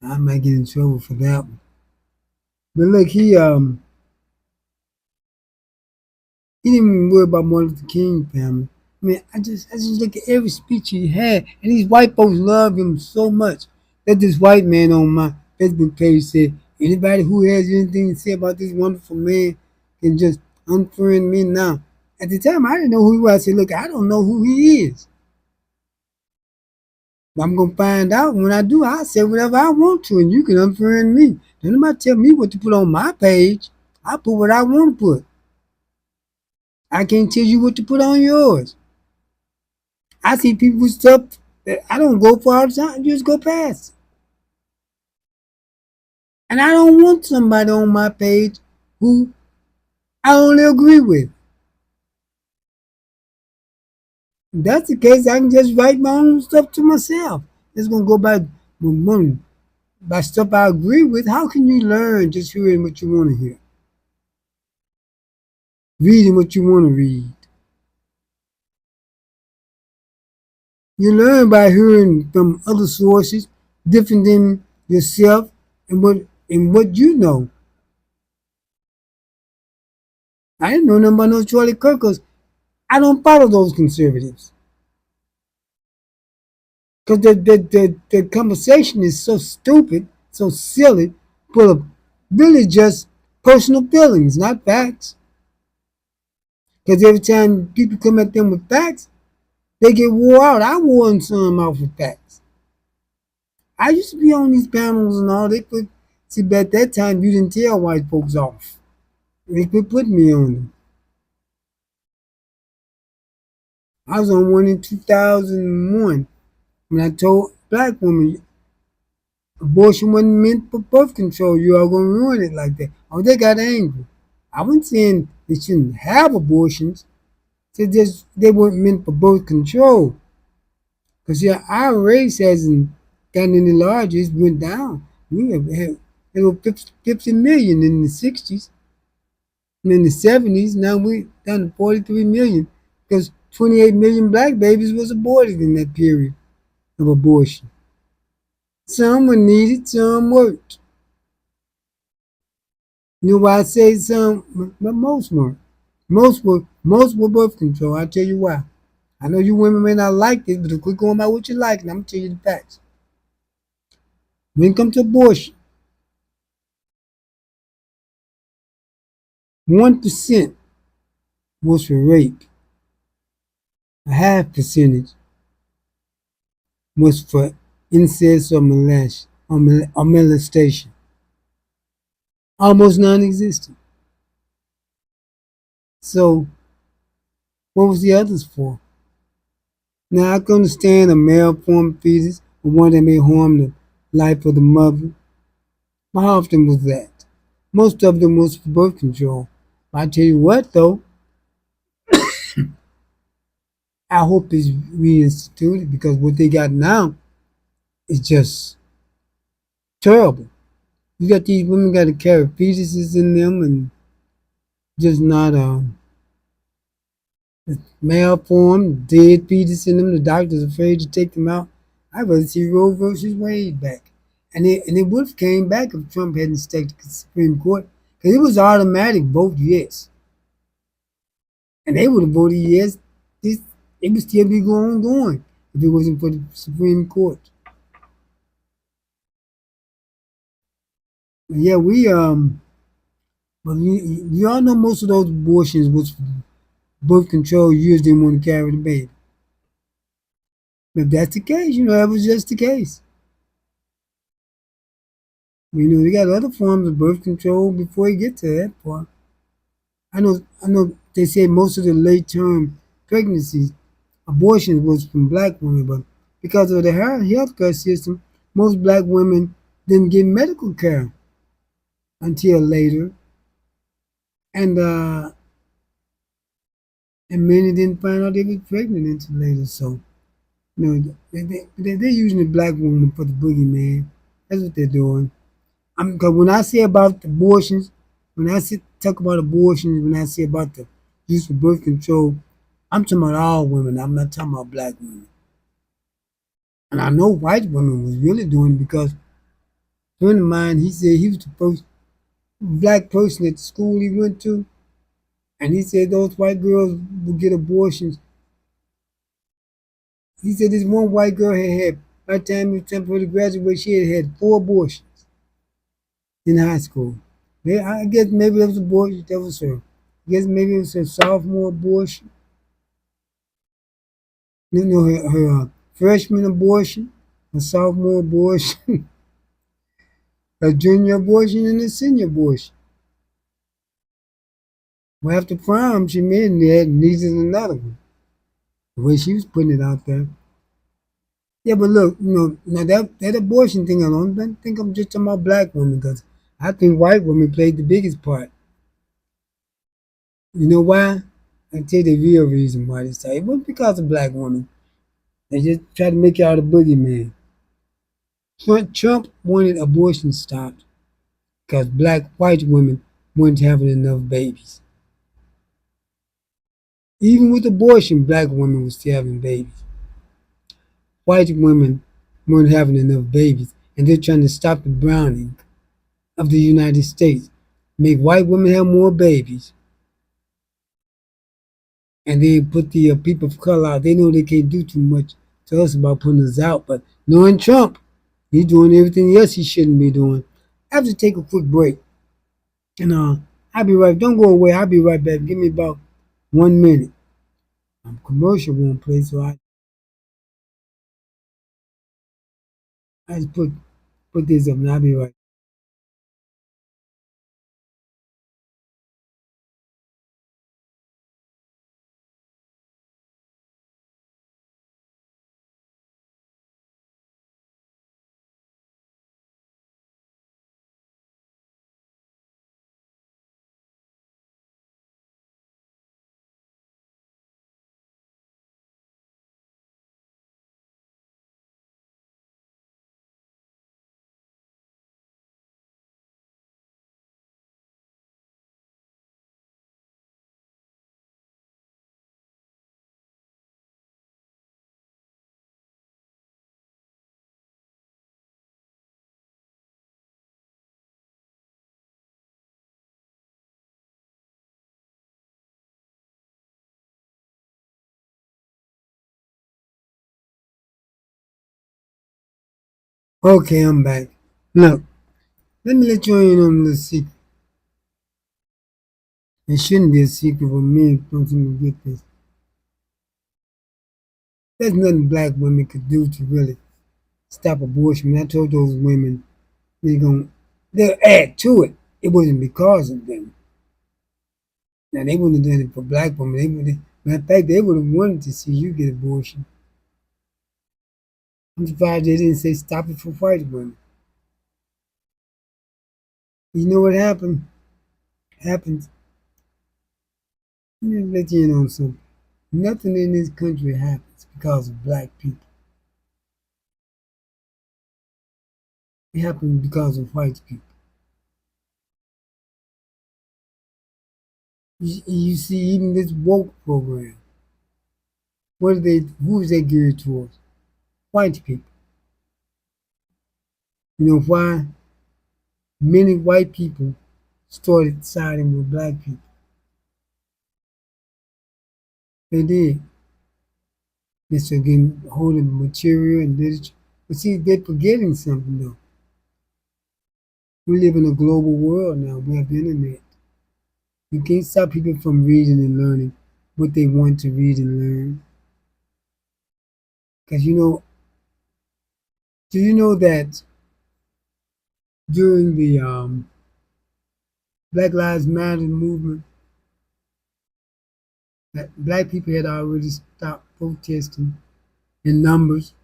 I might get in trouble for that one. But look, he didn't even worry about Martin Luther King family. I mean, I just look at every speech he had, and these white folks love him so much that this white man on my Facebook page said, anybody who has anything to say about this wonderful man can just unfriend me now. At the time, I didn't know who he was. I said, look, I don't know who he is. But I'm going to find out. When I do, I'll say whatever I want to, and you can unfriend me. Don't nobody tell me what to put on my page. I put what I want to put. I can't tell you what to put on yours. I see people with stuff that I don't go for all the time, just go past. And I don't want somebody on my page who I only agree with. If that's the case, I can just write my own stuff to myself. It's gonna go by stuff I agree with. How can you learn just hearing what you want to hear? Reading what you want to read. You learn by hearing from other sources different than yourself and what you know. I didn't know nothing about no Charlie Kirk 'cause I don't follow those conservatives. Because the conversation is so stupid, so silly, full of really just personal feelings, not facts. Because every time people come at them with facts, they get wore out. I wore some out with facts. I used to be on these panels and all. They put, see, but at that time, you didn't tell white folks off. They quit putting me on them. I was on one in 2001 when I told black women abortion wasn't meant for birth control. You are going to ruin it like that. Oh, they got angry. I wasn't saying they shouldn't have abortions. They weren't meant for birth control. Because yeah, our race hasn't gotten any larger. It's went down. We have had there were 50 million in the 60s. And in the 70s, now we're down to 43 million. Because 28 million black babies was aborted in that period of abortion. Some were needed, some weren't. You know why I say some, but most weren't. Most were birth control. I'll tell you why. I know you women may not like this, but if we're going by what you like, and I'm gonna tell you the facts. When it comes to abortion, 1% was for rape. A half percentage was for incest or molestation. Almost non-existent. So what was the others for? Now I can understand a malformed fetus or one that may harm the life of the mother. But how often was that? Most of them was for birth control. But I tell you what though, I hope it's reinstituted because what they got now is just terrible. You got these women got to carry fetuses in them and just not malformed, dead fetus in them. The doctor's afraid to take them out. I'd rather see Roe versus Wade back. And it would have came back if Trump hadn't staked the Supreme Court because it was automatic vote yes. And they would have voted yes. This it would still be going if it wasn't for the Supreme Court. But yeah, but you all know most of those abortions was birth control used didn't want to carry the baby. If that's the case, that was just the case. They got other forms of birth control before you get to that part. I know they say most of the late term pregnancies, abortions was from black women, but because of the health care system, most black women didn't get medical care until later, and uh, and many didn't find out they were pregnant until later. So, they're using the black woman for the boogeyman. That's what they're doing. Because when I say about abortions, talk about abortions, when I say about the use of birth control, I'm talking about all women. I'm not talking about black women. And I know white women was really doing it because a friend of mine, he said he was the first black person at the school he went to, and he said those white girls would get abortions. He said this one white girl by the time it was time for her to graduate, she had 4 abortions in high school. I guess maybe that was abortion. That was her. I guess maybe it was her sophomore abortion. Her freshman abortion, her sophomore abortion, her junior abortion, and her senior abortion. Well, after prom, she made that and needed another one. The way she was putting it out there. Yeah, but look, now that abortion thing, I don't think I'm just talking about black women because I think white women played the biggest part. You know why? I tell you the real reason why this time. It wasn't because of black women. They just tried to make y'all the boogeyman. Trump wanted abortion stopped because white women weren't having enough babies. Even with abortion, black women were still having babies. White women weren't having enough babies, and they're trying to stop the browning of the United States, make white women have more babies, and then put the people of color out. They know they can't do too much to us about putting us out, but knowing Trump, he's doing everything else he shouldn't be doing. I have to take a quick break, and I'll be right. Don't go away. I'll be right back. Give me about 1 minute. Commercial won't play, so I just put this up, and I'll be right. Okay, I'm back. Look, let me let you in on the secret. It shouldn't be a secret for me. Don't even get this. There's nothing black women could do to really stop abortion. When I told those women they'll add to it. It wasn't because of them. Now they wouldn't have done it for black women. Matter of fact, they would have wanted to see you get abortion. I'm surprised they didn't say stop it for white women. You know what happened? Happens. Let me let you in on something. Nothing in this country happens because of black people. It happens because of white people. You see, even this woke program, who is they geared towards? White people. You know why? Many white people started siding with black people. They did. They still getting hold of material and literature. But see, they're forgetting something though. We live in a global world now. We have the internet. You can't stop people from reading and learning what they want to read and learn. Because do you know that during the Black Lives Matter movement, that black people had already stopped protesting in numbers.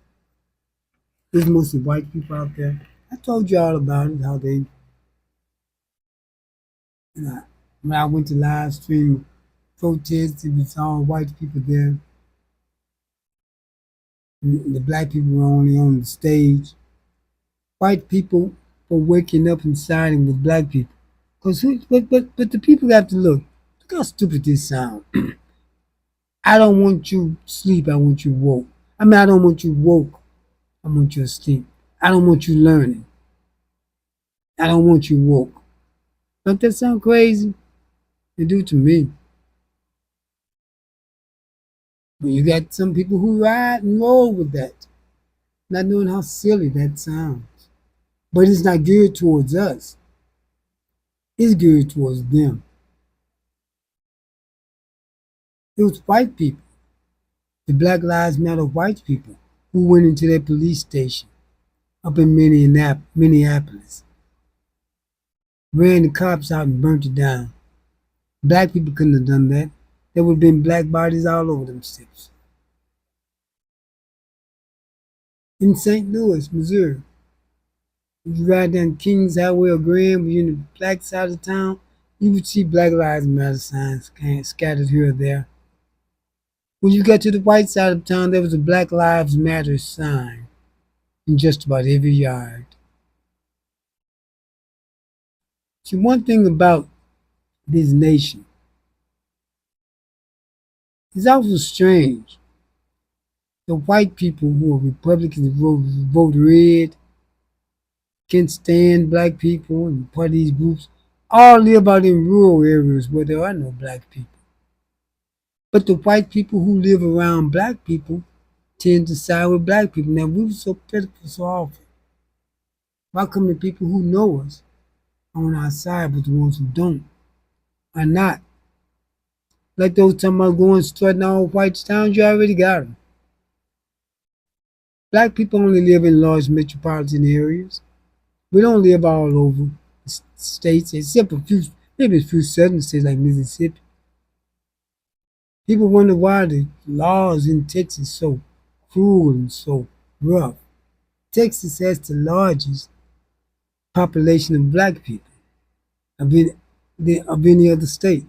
There's mostly white people out there. I told you all about it, how they, you know, when I went to live stream protests, it was all white people there. And the black people were only on the stage. White people were waking up and siding with black people. But the people have to look. Look how stupid this sounds. I don't want you sleep. I want you woke. I mean, I don't want you woke. I want you asleep. I don't want you learning. I don't want you woke. Don't that sound crazy? They do to me. But you got some people who ride and roll with that, not knowing how silly that sounds. But it's not geared towards us. It's geared towards them. It was white people, the Black Lives Matter white people, who went into that police station up in Minneapolis, ran the cops out and burnt it down. Black people couldn't have done that. There would have been black bodies all over them steps. In St. Louis, Missouri, if you ride down Kings Highway or Grand, when you're in the black side of town, you would see Black Lives Matter signs scattered here or there. When you got to the white side of town, there was a Black Lives Matter sign in just about every yard. See, one thing about this nation is also strange. The white people who are Republicans vote red, can't stand black people and part of these groups, all live out in rural areas where there are no black people. But the white people who live around black people tend to side with black people. Now, we were so pitiful so often. Why come the people who know us are on our side, but the ones who don't are not? Like those talking about going strutting all white towns, you already got them. Black people only live in large metropolitan areas. We don't live all over the states, except a few, maybe a few southern states like Mississippi. People wonder why the laws in Texas are so cruel and so rough. Texas has the largest population of black people of any other state.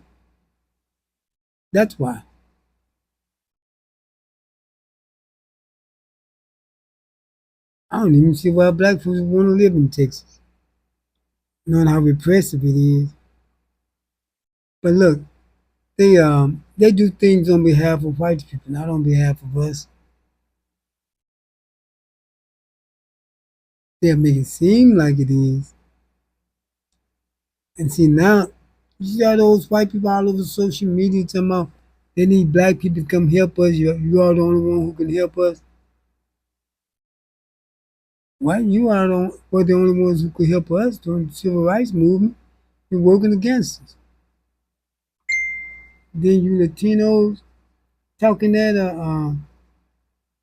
That's why. I don't even see why black folks want to live in Texas, knowing how repressive it is. But look, they do things on behalf of white people, not on behalf of us. They'll make it seem like it is. And see now, you see all those white people all over social media talking about they need black people to come help us. You are the only one who can help us. Why were the only ones who could help us during the civil rights movement and working against us. Then you Latinos talking that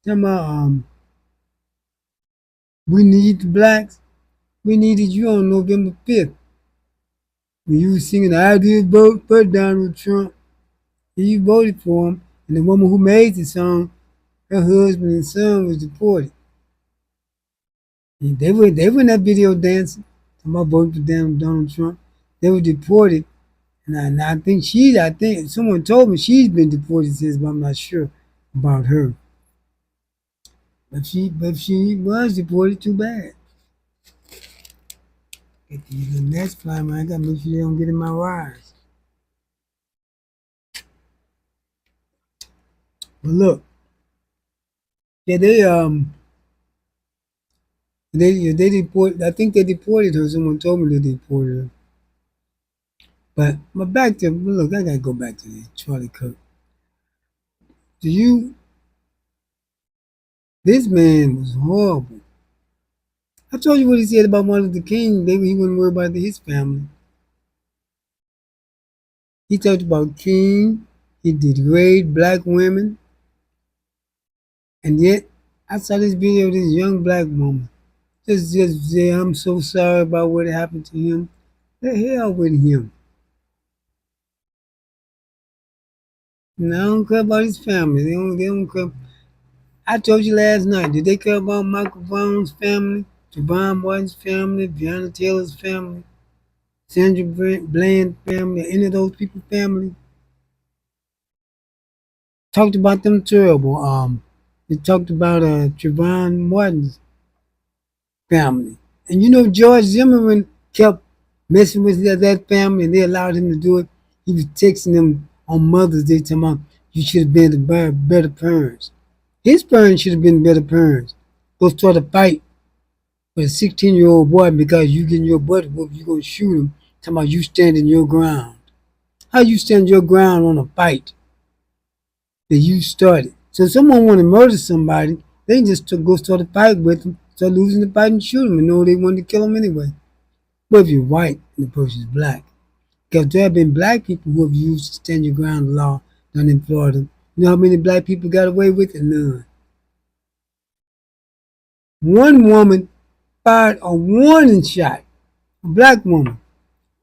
talking about we need the blacks. We needed you on November 5th. When you were singing I did vote for Donald Trump. And you voted for him. And the woman who made the song, her husband and son was deported. And they were in that video dancing. Talking about voting for Donald Trump. They were deported. And I think someone told me she's been deported since, but I'm not sure about her. But she was deported, too bad. Get these little nets flying around. I gotta make sure they don't get in my wires. But look, yeah, they deported. I think they deported her. Someone told me they deported her. But back to look, I gotta go back to this Charlie Kirk. To you, this man was horrible. I told you what he said about Martin Luther King. Maybe he wouldn't worry about his family. He talked about King. He degrade black women. And yet, I saw this video of this young black woman. Just say, I'm so sorry about what happened to him. The hell with him. And I don't care about his family. They don't care. I told you last night, did they care about Michael Brown's family, Javon Martin's family, Breonna Taylor's family, Sandra Bland's family, any of those people's family? Talked about them terrible. They talked about Javon Martin's family. And you know George Zimmerman kept messing with that family and they allowed him to do it. He was texting them on Mother's Day talking about you should have been the better parents. His parents should have been better parents. Go start a fight with a 16-year-old boy because you getting your butt whooped, you gonna shoot him. Talking about you standing your ground. How you stand your ground on a fight that you started? So if someone want to murder somebody, they just go start a fight with them, start losing the fight and shoot them and know they wanted to kill them anyway. But if you're white and the person's black, because there have been black people who have used stand your ground law down in Florida. You know how many black people got away with it? None. One woman fired a warning shot. A black woman.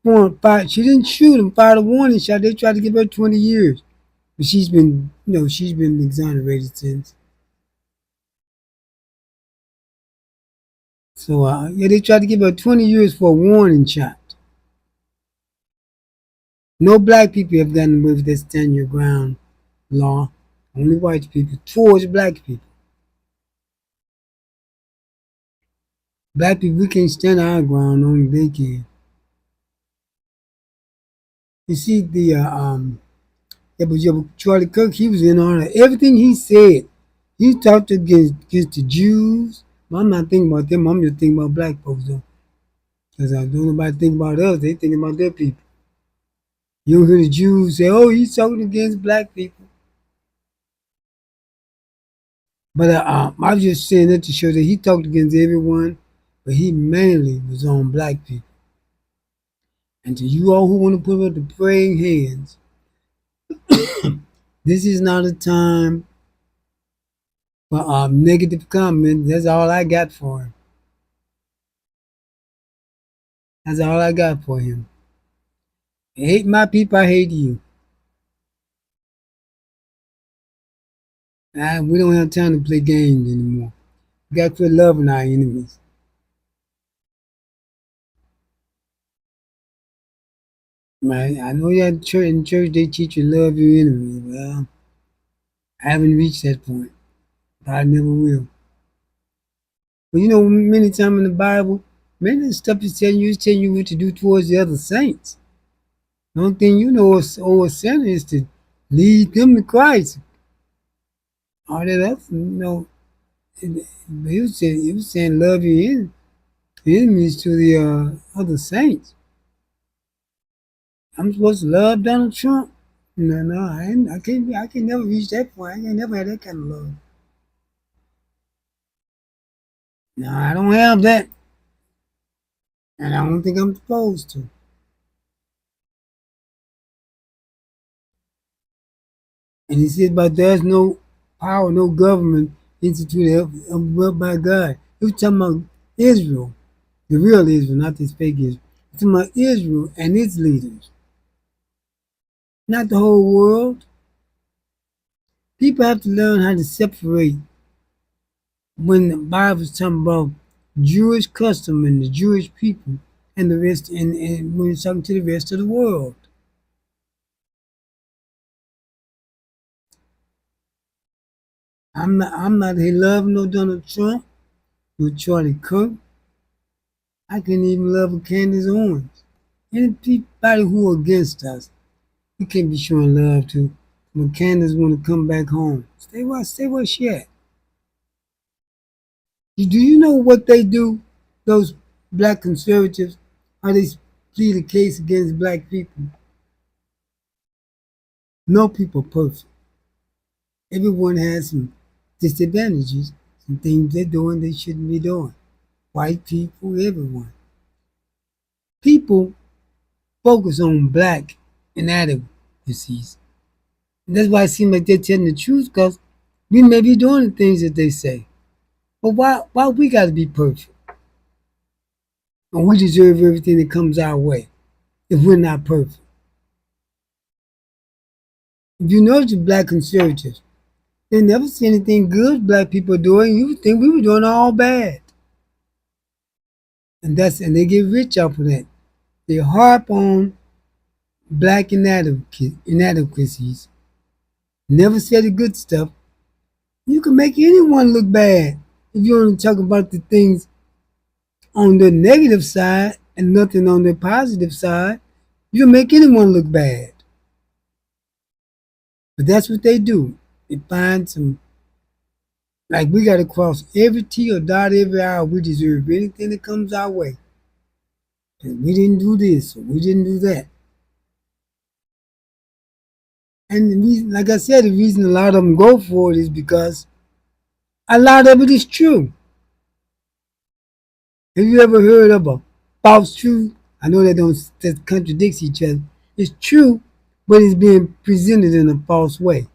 She didn't shoot him, fired a warning shot. They tried to give her 20 years. But she's been exonerated since. So, yeah, they tried to give her 20 years for a warning shot. No black people have gotten away with this stand your ground law. Only white people towards black people. Black people, we can't stand our ground, only they can. You see, but Charlie Kirk, he was in on it. Everything he said, he talked against the Jews. But I'm not thinking about them. I'm just thinking about black folks, though. Because I don't nobody think about us. They thinking about their people. You don't hear the Jews say, oh, he's talking against black people. But I was just saying that to show that he talked against everyone, but he mainly was on black people. And to you all who want to put up the praying hands, this is not a time for negative comments. That's all I got for him. That's all I got for him. I hate my people, I hate you. We don't have time to play games anymore. We got to quit loving our enemies. Man, I know you're in church they teach you love your enemies. Well, I haven't reached that point. But I never will. But you know, many times in the Bible, many of the stuff is telling you what to do towards the other saints. The only thing you know over sinner is to lead them to Christ. All that else, he was saying love your enemies to the other saints. I'm supposed to love Donald Trump? No, I can never reach that point. I can never have that kind of love. No, I don't have that. And I don't think I'm supposed to. And he said, but there's no power, no government instituted by God. He was talking about Israel, the real Israel, not this fake Israel. He's talking about Israel and its leaders, not the whole world. People have to learn how to separate when the Bible's talking about Jewish custom and the Jewish people and the rest, and when it's talking to the rest of the world. I'm not here loving no Donald Trump, no Charlie Kirk. I can't even love a Candace Owens. Anybody who against us, we can't be showing love to. When Candace want to come back home, stay where she at. Do you know what they do? Those black conservatives, how they plead a case against black people. No people perfect. Everyone has some disadvantages, some things they're doing they shouldn't be doing. White people, everyone. People focus on black inadequacies. And that's why it seems like they're telling the truth, because we may be doing the things that they say. But why we got to be perfect? And we deserve everything that comes our way if we're not perfect. If you notice the black conservatives, they never see anything good black people are doing. You would think we were doing all bad. And they get rich off of that. They harp on black inadequacies. Never say the good stuff. You can make anyone look bad if you only talk about the things on the negative side and nothing on the positive side. You can make anyone look bad. But that's what they do. They find some, like we got to cross every T or dot every I. We deserve anything that comes our way. And we didn't do this or we didn't do that. And the reason, like I said, the reason a lot of them go for it is because a lot of it is true. Have you ever heard of a false truth? I know that contradicts each other. It's true, but it's being presented in a false way.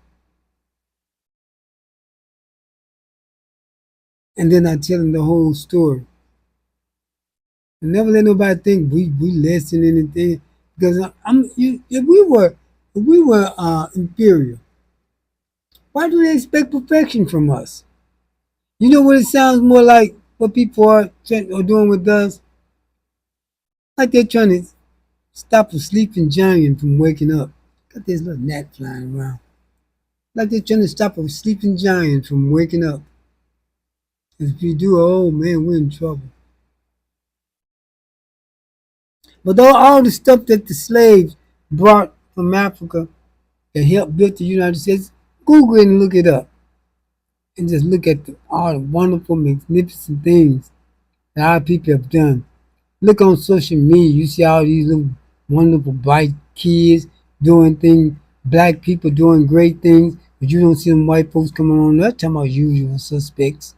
And they're not telling the whole story. And never let nobody think we less than anything. Because if we were inferior, why do they expect perfection from us? You know what it sounds more like what people are doing with us? Like they're trying to stop a sleeping giant from waking up. Got this little gnat flying around. Like they're trying to stop a sleeping giant from waking up. If you do, oh man, we're in trouble. But all the stuff that the slaves brought from Africa that helped build the United States, Google it and look it up. And just look at all the wonderful, magnificent things that our people have done. Look on social media, you see all these little wonderful, bright kids doing things, black people doing great things, but you don't see them white folks coming on there talking about usual suspects.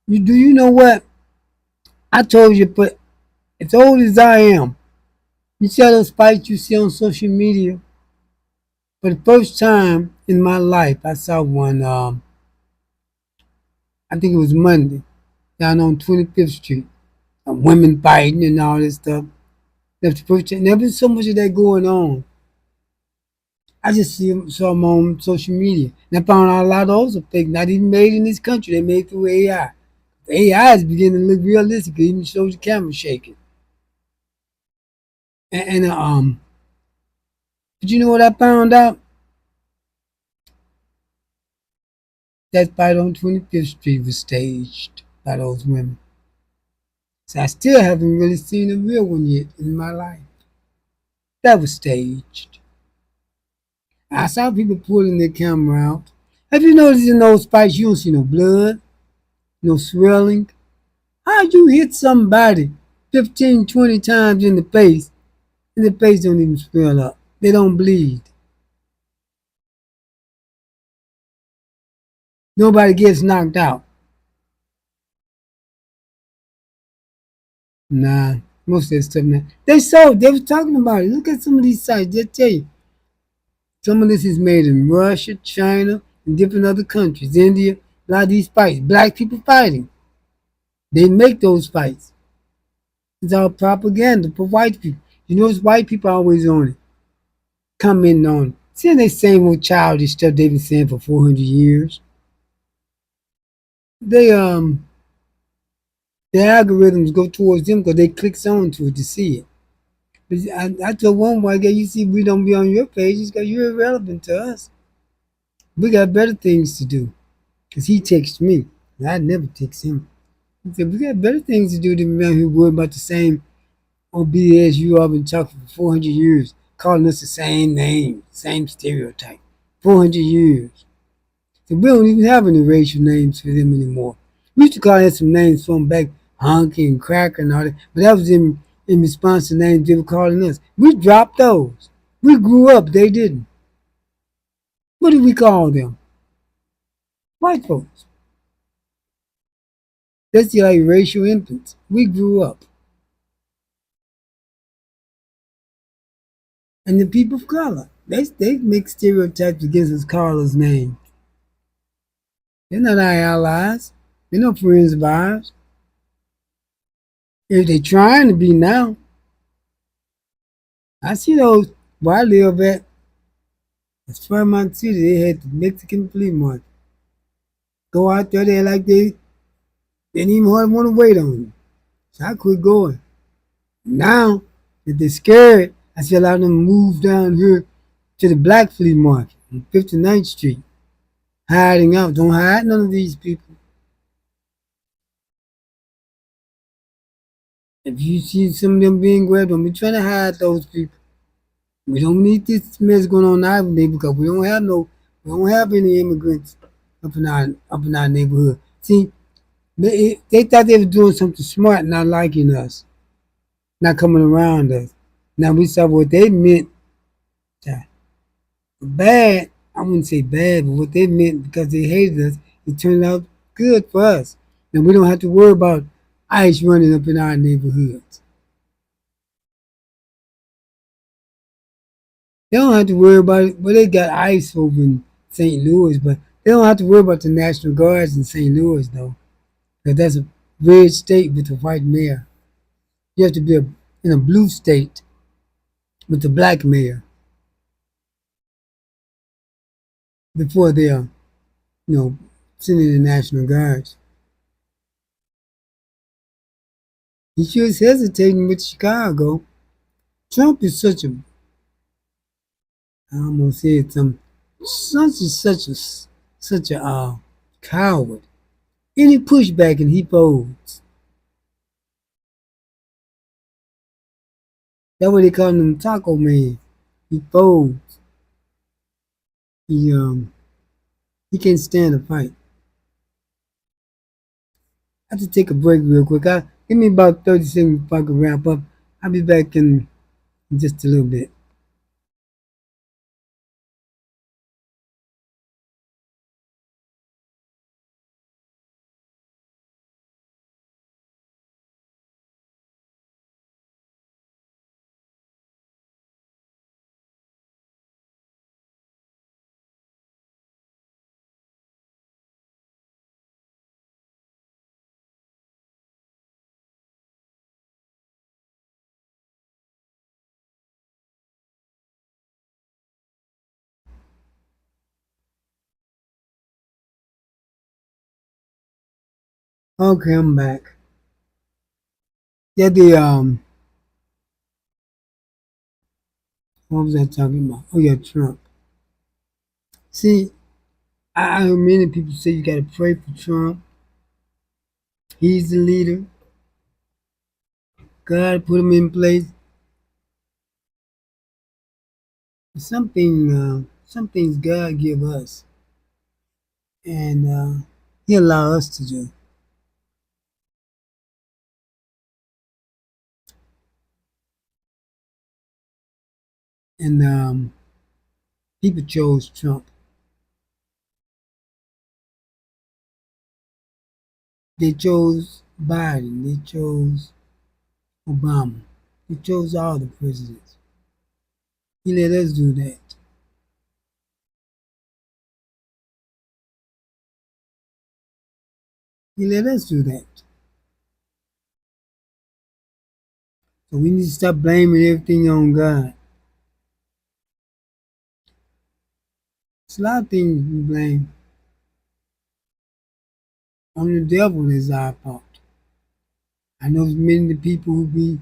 Do you know what? I told you, but as old as I am, you see all those fights you see on social media? For the first time in my life, I saw one, I think it was Monday, down on 25th Street. Women fighting and all this stuff. That's the first time. Never so much of that going on. I just saw them on social media. And I found out a lot of those are fake, not even made in this country. They made through AI. The AI is beginning to look realistic. It even shows the camera shaking. And but you know what I found out? That fight on 25th Street was staged by those women. So I still haven't really seen a real one yet in my life. That was staged. I saw people pulling their camera out. Have you noticed in those fights you don't see no blood, no swelling? How you hit somebody 15, 20 times in the face and the face don't even swell up? They don't bleed. Nobody gets knocked out. Nah, most of that stuff, man. They were talking about it. Look at some of these sites. They'll tell you. Some of this is made in Russia, China, and different other countries. India, a lot of these fights. Black people fighting. They make those fights. It's all propaganda for white people. You notice white people always on it. Commenting on it. Saying they same old childish stuff they've been saying for 400 years. They the algorithms go towards them because they clicks on to it to see it. But I told one white guy, you see, we don't be on your pages because you're irrelevant to us. We got better things to do. Because he texts me. And I never text him. He said, we got better things to do than be out here worried about the same old BS you all been talking for 400 years, calling us the same name, same stereotype. 400 years. So we don't even have any racial names for them anymore. We used to call them some names from back, Honky and Cracker and all that, but that was in response to names they were calling us. We dropped those. We grew up, they didn't. What do we call them? White folks. That's the like racial infants. We grew up. And the people of color. They make stereotypes against us callers' names. They're not our allies. They're not friends of ours. If they're trying to be now, I see those where I live at. It's Fairmont City. They had the Mexican flea market. Go out there, they like they didn't even hardly want to wait on you. So I quit going. Now that they're scared, I see a lot of them move down here to the black flea market on 59th Street, hiding out. Don't hide none of these people. If you see some of them being grabbed, don't be trying to hide those people. We don't need this mess going on in our neighborhood because we don't have any immigrants up in our neighborhood. See, they thought they were doing something smart, not liking us, not coming around us. Now we saw what they meant. uh, Bad, I wouldn't say bad, but what they meant because they hated us, it turned out good for us. And we don't have to worry about ICE running up in our neighborhoods. They don't have to worry about it. Well, they got ICE over in St. Louis, but they don't have to worry about the National Guards in St. Louis, though, because that's a red state with a white mayor. You have to be in a blue state with a black mayor before they are, you know, sending the National Guards. He sure is hesitating with Chicago. Trump is I almost said some, such a coward. Any pushback and he folds. That's what they call him, Taco Man. He folds. He he can't stand a fight. I have to take a break real quick. Give me about 30 seconds before I can wrap up. I'll be back in just a little bit. Okay, I'm back. Yeah, what was I talking about? Oh yeah, Trump. See, I heard many people say you gotta pray for Trump. He's the leader. God put him in place. Some things God give us, and He allow us to do. And people chose Trump. They chose Biden. They chose Obama. They chose all the presidents. He let us do that. He let us do that. So we need to stop blaming everything on God. It's a lot of things we blame on the devil is our fault. I know many of the people who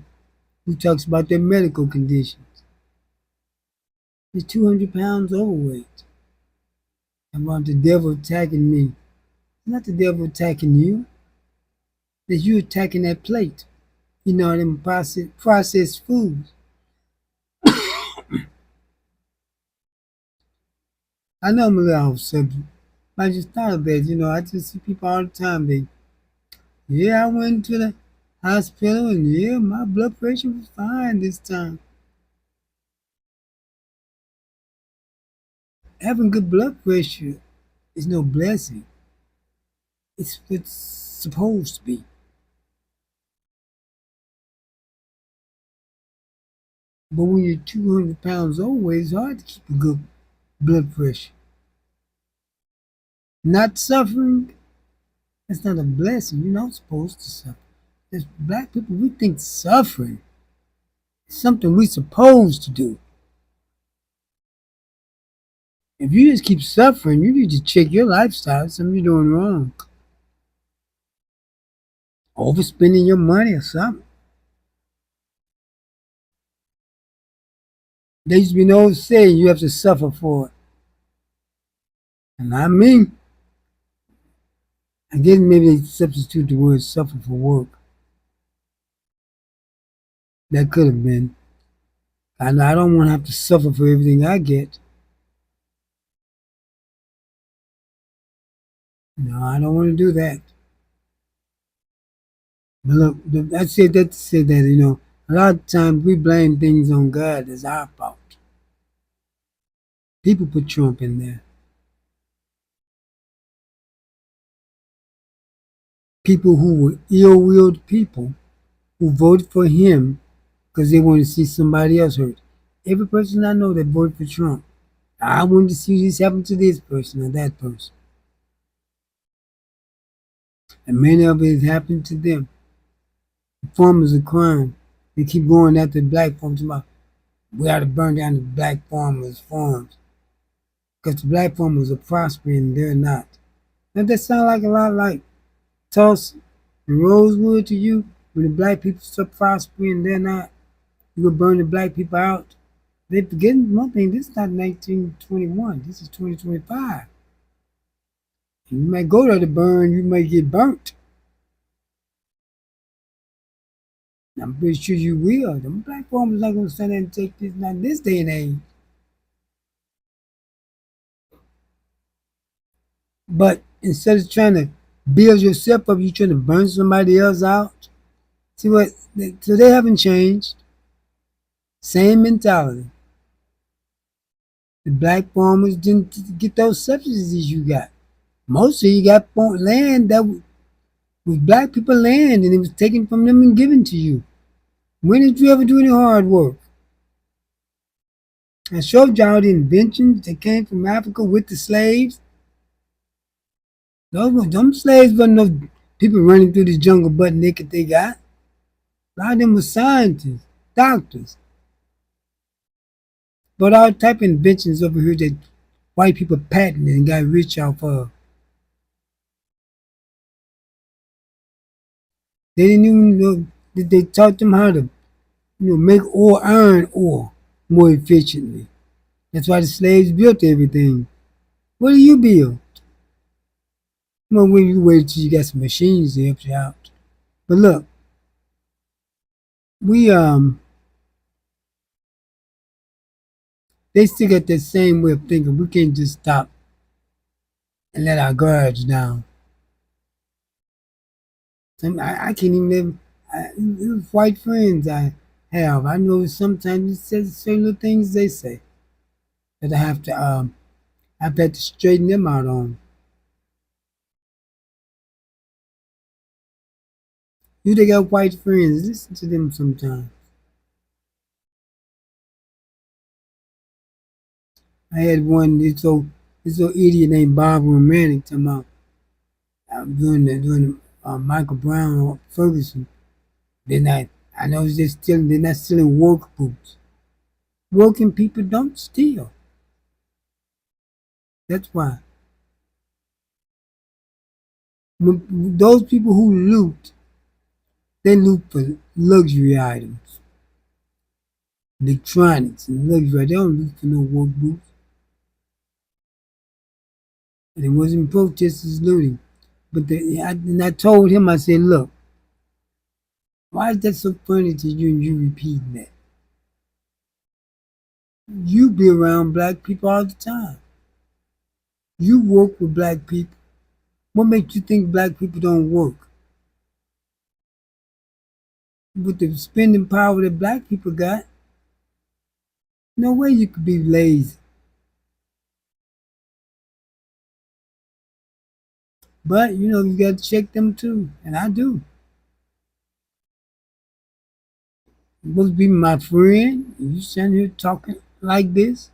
talks about their medical conditions. They're 200 pounds overweight. About the devil attacking me. It's not the devil attacking you. It's you attacking that plate. You know, them processed foods. I know I'm a little off subject. But I just thought of that. You know, I just see people all the time. Yeah, I went to the hospital and yeah, my blood pressure was fine this time. having good blood pressure is no blessing. It's what's supposed to be. But when you're 200 pounds overweight, it's hard to keep a good blood pressure. Not suffering, that's not a blessing. You're not supposed to suffer. As black people, we think suffering is something we're supposed to do. If you just keep suffering, you need to check your lifestyle. Something you're doing wrong. Overspending your money or something. There used to be an old saying, you have to suffer for it. And not me. I guess maybe they substitute the word suffer for work. That could have been. I don't want to have to suffer for everything I get. No, I don't want to do that. But look, I said that to say that, a lot of times we blame things on God as our fault. People put Trump in there. People who were ill-willed people who voted for him because they wanted to see somebody else hurt. Every person I know that voted for Trump, I wanted to see this happen to this person or that person. And many of it has happened to them. The farmers of crime. They keep going after black farmers. We ought to burn down the black farmers' farms. Because the black farmers are prospering and they're not. Doesn't that sound like a lot like Tulsa and Rosewood to you? When the black people start prospering and they're not, you gonna burn the black people out? They forgetting one thing, this is not 1921, this is 2025. You might go there to burn, you might get burnt. I'm pretty sure you will. The black farmers not gonna stand there and take this, not in this day and age. But instead of trying to build yourself up, you're trying to burn somebody else out. See what? So they haven't changed. Same mentality. The black farmers didn't get those subsidies you got. Most of you got land that was black people land, and it was taken from them and given to you. When did you ever do any hard work? I showed y'all the inventions that came from Africa with the slaves. Them slaves wasn't no people running through the jungle butt naked they got. A lot of them were scientists, doctors. But all type of inventions over here that white people patented and got rich off of. They didn't even know that they taught them how to, make ore, iron ore more efficiently. That's why the slaves built everything. What do you build? Well, when you wait till you got some machines to help you out. But look, we they still got that same way of thinking. We can't just stop and let our guards down. I can't even live. White friends I have. I know sometimes it says certain little things they say that I've had to straighten them out on. You they got white friends, listen to them sometimes. I had one this old idiot named Bob Romantic talking about doing the Michael Brown or Ferguson. I know they're not stealing work boots. Working people don't steal. That's why. Those people who loot, they loot for luxury items, electronics and luxury. They don't loot for no work boots. And it wasn't protesters looting. And I told him, I said, look, why is that so funny to you and you repeating that? You be around black people all the time. You work with black people. What makes you think black people don't work? With the spending power that black people got, no way you could be lazy. But you got to check them too, and I do. You supposed to be my friend. You sitting here talking like this.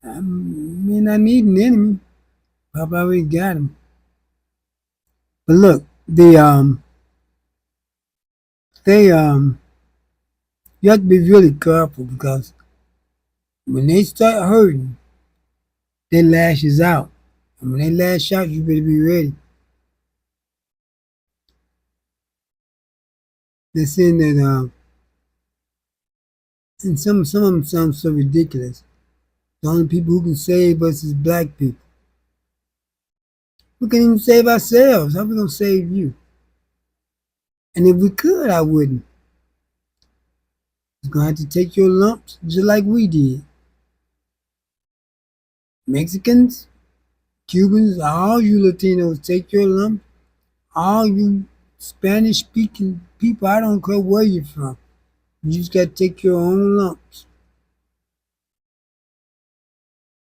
I mean, I need an enemy. Probably already got him. But look, they you have to be really careful because when they start hurting, they lashes out. And when they lash out, you better be ready. They're saying that, and some of them sound so ridiculous. The only people who can save us is black people. We can't even save ourselves. How are we gonna save you? And if we could, I wouldn't. You're gonna have to take your lumps just like we did. Mexicans, Cubans, all you Latinos, take your lumps. All you Spanish speaking people, I don't care where you're from. You just gotta take your own lumps.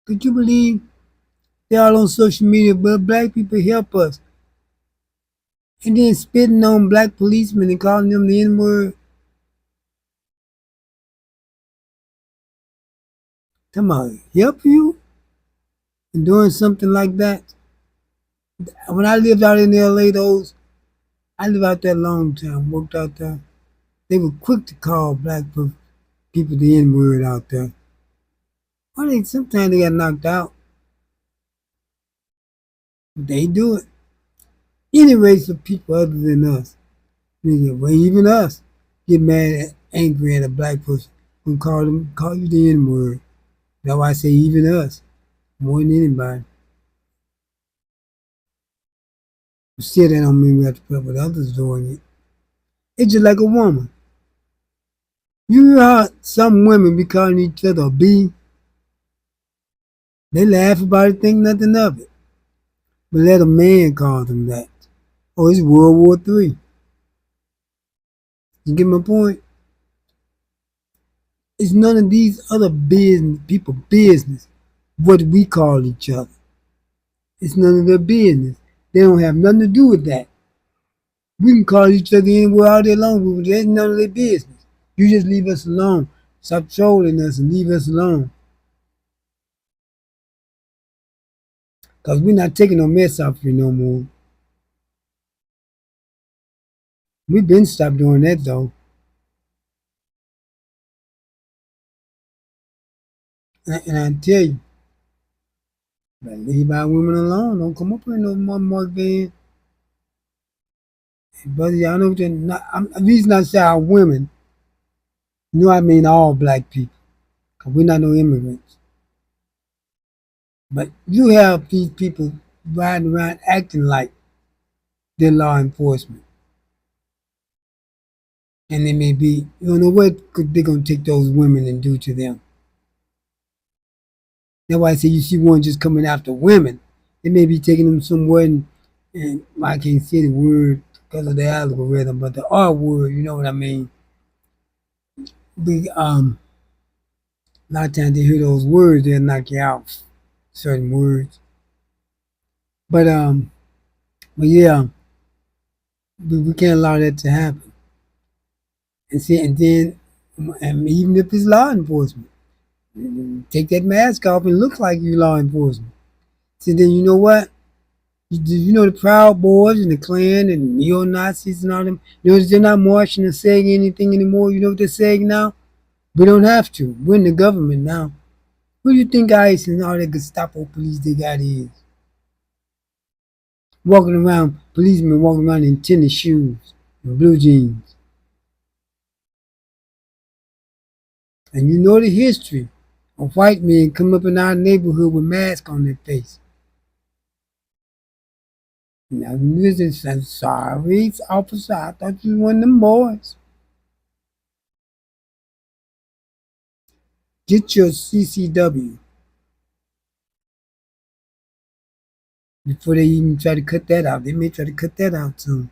Could you believe they're all on social media, but black people help us? And then spitting on black policemen and calling them the N-word. Come on, help you? And doing something like that? When I lived out in LA, I lived out there a long time, worked out there. They were quick to call black people the N-word out there. Sometimes they got knocked out. They do it. Any race of people other than us. Well, even us get mad angry at a black person and call you the N word. That's why I say even us, more than anybody. Still, that don't mean we have to put up with others doing it. It's just like a woman. You hear how some women be calling each other a B? They laugh about it, think nothing of it. But let a man call them that. Oh, it's World War III. You get my point? It's none of these other business what we call each other. It's none of their business. They don't have nothing to do with that. We can call each other anywhere all day long, but that's none of their business. You just leave us alone. Stop trolling us and leave us alone. Because we're not taking no mess off you no more. We've been stopped doing that though. And I tell you, leave our women alone. Don't come up with no more van. Brother, y'all know the reason I say our women, I mean all black people. Because we're not no immigrants. But you have these people riding around acting like they're law enforcement. And they may be, you don't know what they're going to take those women and do to them. That's why I say you see one just coming after women. They may be taking them somewhere and I can't say the word because of the algorithm, but the R word, you know what I mean? A lot of times they hear those words, they'll knock you out, certain words. But yeah, we can't allow that to happen. And even if it's law enforcement, take that mask off and look like you law enforcement. So then you know what? You know the Proud Boys and the Klan and neo Nazis and all them. They're not marching and saying anything anymore. You know what they're saying now? We don't have to. We're in the government now. Who do you think ICE and all that Gestapo police they got is? Policemen walking around in tennis shoes and blue jeans. And you know the history of white men come up in our neighborhood with masks on their face. Now, listen, I'm sorry, officer, I thought you was one of them boys. Get your CCW before they even try to cut that out. They may try to cut that out soon.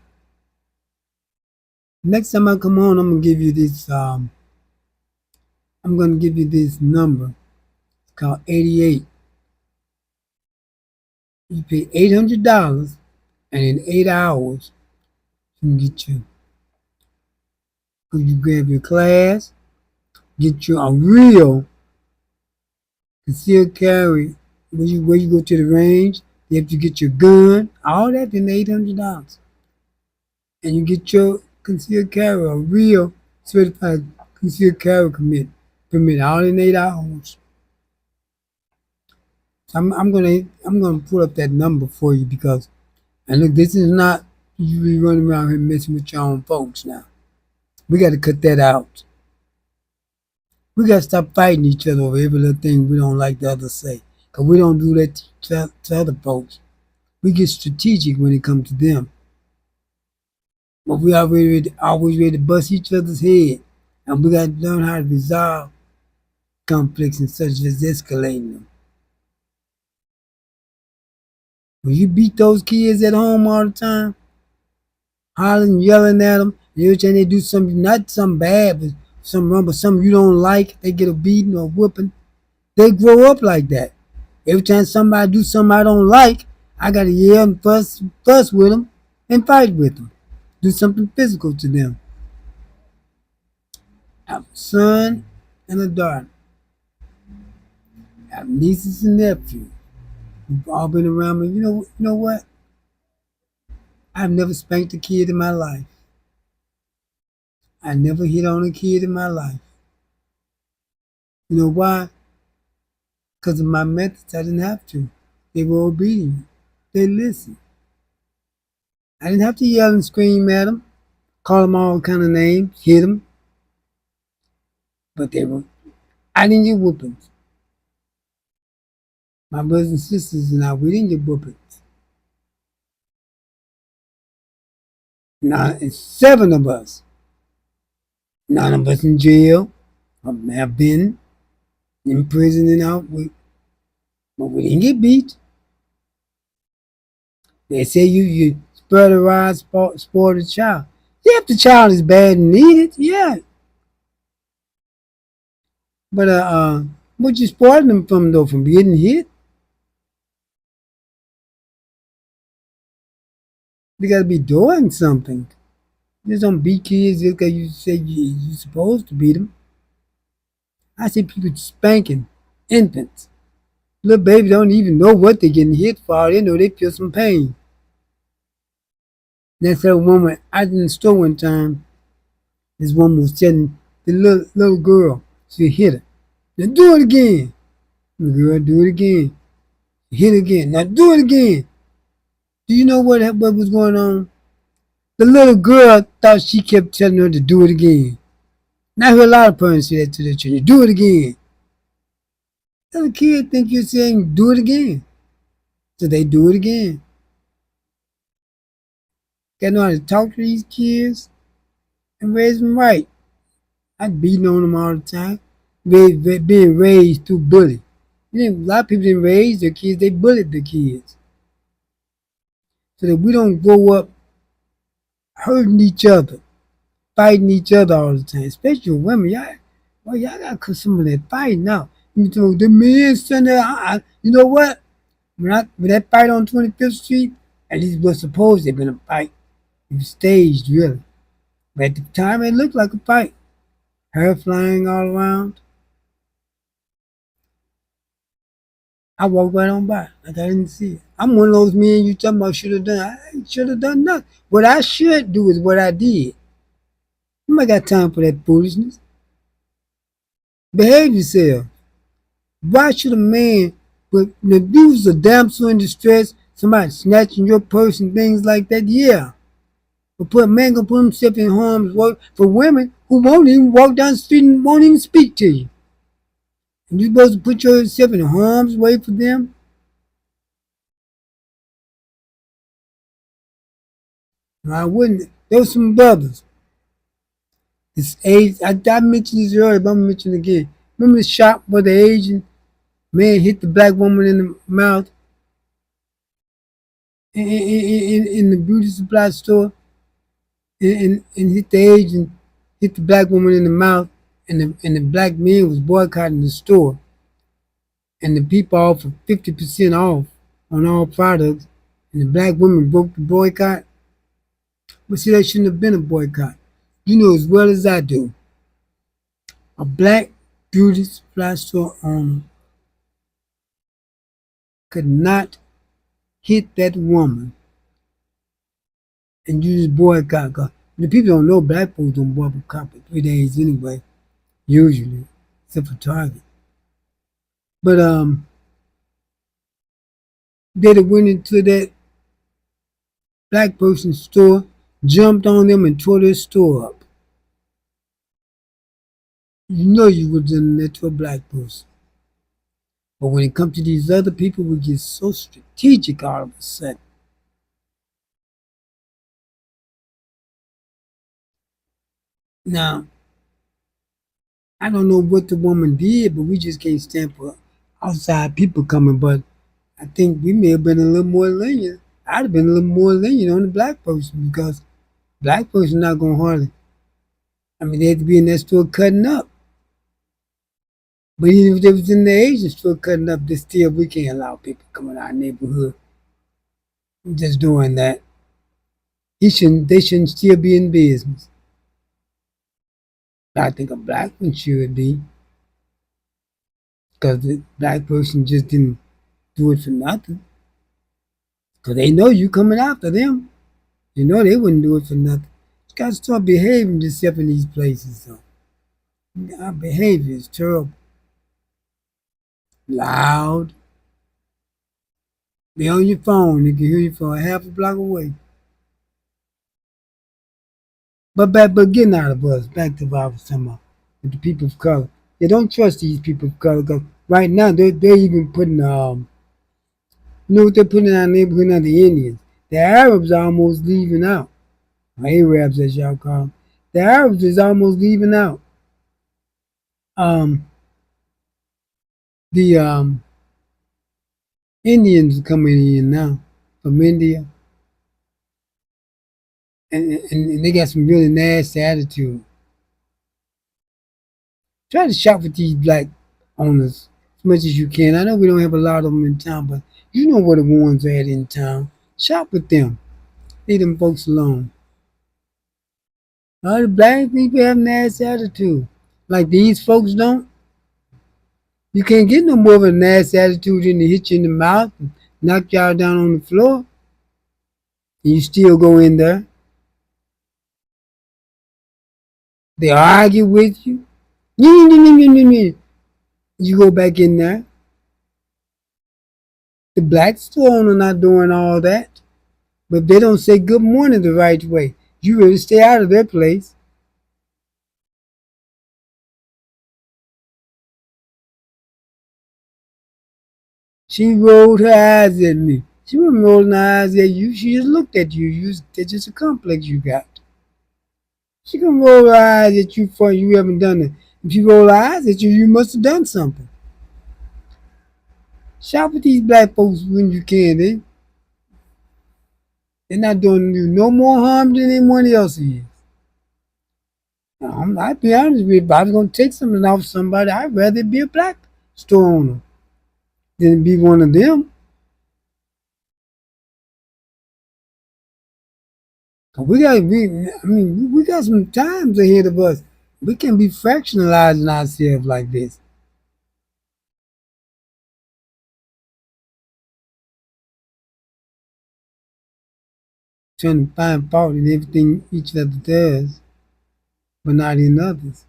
Next time I come on, I'm gonna give you this number. called 88. You pay $800, and in 8 hours, you can get your, you grab your class, get you a real concealed carry. Where you go to the range, you have to get your gun, all that in $800. And you get your concealed carry, a real certified concealed carry permit all in 8 hours. So I'm gonna pull up that number for you because, and look, this is not you be running around here messing with your own folks now. We got to cut that out. We got to stop fighting each other over every little thing we don't like the other say. Because we don't do that to other folks. We get strategic when it comes to them. But we always ready to bust each other's head. And we got to learn how to resolve conflicts instead of just escalating them. When you beat those kids at home all the time, hollering, yelling at them, and every time they do something, not something bad, but something wrong, but something you don't like, they get a beating or a whooping, they grow up like that. Every time somebody do something I don't like, I got to yell and fuss with them and fight with them. Do something physical to them. I have a son and a daughter. I have nieces and nephews. We've all been around me. You know what? I've never spanked a kid in my life. I never hit on a kid in my life. You know why? Because of my methods, I didn't have to. They were obedient. They listened. I didn't have to yell and scream at them, call them all kind of names, hit them. But I didn't get whoopings. My brothers and sisters and I, we didn't get whoopings. Now, it's 7 of us. None of us in jail, have been in prison and out. But we didn't get beat. They say you spur the rod, spoil the child. Yeah, if the child is bad and needed, yeah. But what you spoiling them from though? From getting hit? They gotta be doing something. You just don't beat kids just because you say you're supposed to beat them. I see people spanking infants. Little babies don't even know what they're getting hit for. They know they feel some pain. That's that woman. I was in the store one time. This woman was telling the little girl, she hit her. Now do it again. The girl do it again. Hit again. Now do it again. Do you know what was going on? The little girl thought she kept telling her to do it again. And I heard a lot of parents say that to their children. Do it again. The little kid think you're saying do it again. So they do it again. Gotta know how to talk to these kids and raise them right. I beating on them all the time. Being raised through bullying. A lot of people didn't raise their kids, they bullied the kids. So that we don't grow up hurting each other, fighting each other all the time, especially women. Y'all gotta cut some of that fighting out. You know, the men standing there, you know what? When that fight on 25th Street, at least was supposed to have been a fight. It was staged, really. But at the time, it looked like a fight. Hair flying all around. I walked right on by, like I didn't see it. I'm one of those men you talking about should have done. I should have done nothing. What I should do is what I did. Nobody got time for that foolishness. Behave yourself. Why should a man, but if you was a damsel in distress, somebody snatching your purse and things like that, yeah. But a man gonna put himself in harm's way for women who won't even walk down the street and won't even speak to you. And you supposed to put yourself in harm's way for them? No, I wouldn't. There was some brothers. This age, I mentioned this earlier, but I'm gonna mention it again. Remember the shop where the Asian man hit the black woman in the mouth in the beauty supply store, and hit the Asian, hit the black woman in the mouth, and the black man was boycotting the store. and the people offered 50% off on all products, and the black women broke the boycott. But see, that shouldn't have been a boycott. You know as well as I do, a black beauty supply store owner could not hit that woman and use boycott. 'Cause the people don't know black folks don't boycott for 3 days anyway, usually, except for Target. But they went into that black person's store, jumped on them, and tore their store up. You know you would have done that to a black person. But when it comes to these other people, we get so strategic all of a sudden. Now, I don't know what the woman did, but we just can't stand for outside people coming. But I think we may have been a little more lenient. I'd have been a little more lenient on the black person because black person not gonna hardly. I mean, they had to be in that store cutting up. But even if they was in the Asian store cutting up, they still we can't allow people coming in our neighborhood just doing that. They shouldn't still be in business. I think a black one should be, because the black person just didn't do it for nothing. Because they know you coming after them. You know they wouldn't do it for nothing. You got to start behaving yourself in these places. So our behavior is terrible. Loud. Be on your phone. They can hear you from a half a block away. But getting out of us, back to what I was talking about with the people of color. They don't trust these people of color because right now they're even putting you know what they're putting in our neighborhood now? The Indians. The Arabs are almost leaving out. Or Arabs as y'all call them. The Arabs is almost leaving out. Um the Indians are coming in now from India, and they got some really nasty attitude. Try to shop with these black owners as much as you can. I know we don't have a lot of them in town, but you know where the ones are at in town. Shop with them. Leave them folks alone. All the black people have nasty attitude. Like these folks don't. You can't get no more of a nasty attitude than to hit you in the mouth and knock y'all down on the floor. And you still go in there. They argue with you. You go back in there. The black store owner not doing all that. But if they don't say good morning the right way, you really stay out of their place. She rolled her eyes at me. She wasn't rolling her eyes at you. She just looked at you. It's just a complex you got. She can roll her eyes at you for you haven't done it. If she roll her eyes at you, you must have done something. Shop with these black folks when you can. They're not doing you no more harm than anyone else is. I'll be honest with you. If I was going to take something off somebody, I'd rather be a black store owner than be one of them. We got some times ahead of us. We can't be fractionalizing ourselves like this. Trying to find fault in everything each other does, but not in others.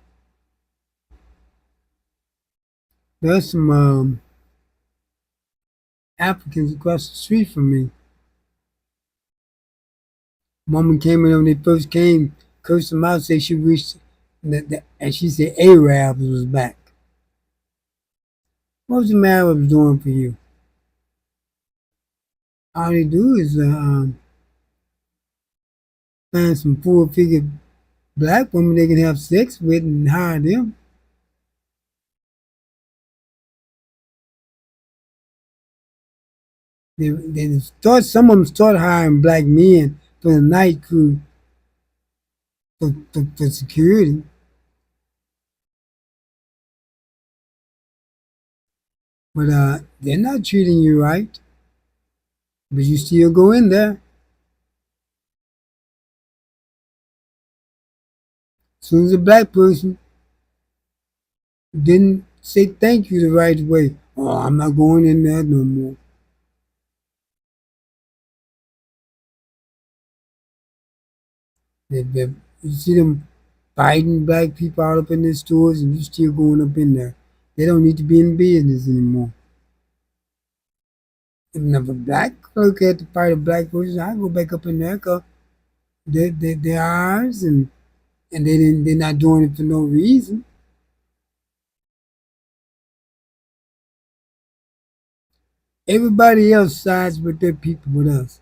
There's some Africans across the street from me. Woman came in when they first came, cursed them out, said she wished and she said Arabs was back. What was the Arabs doing for you? All they do is find some full-figured black women they can have sex with and hire them. Some of them start hiring black men for the night crew for security. but they're not treating you right, but you still go in there. As soon as a black person didn't say thank you the right way, oh, I'm not going in there no more. You see them fighting black people out up in their stores, and you still going up in there. They don't need to be in business anymore. If a black clerk had to fight a black person, I go back up in there because they're ours, and they're not doing it for no reason. Everybody else sides with their people with us.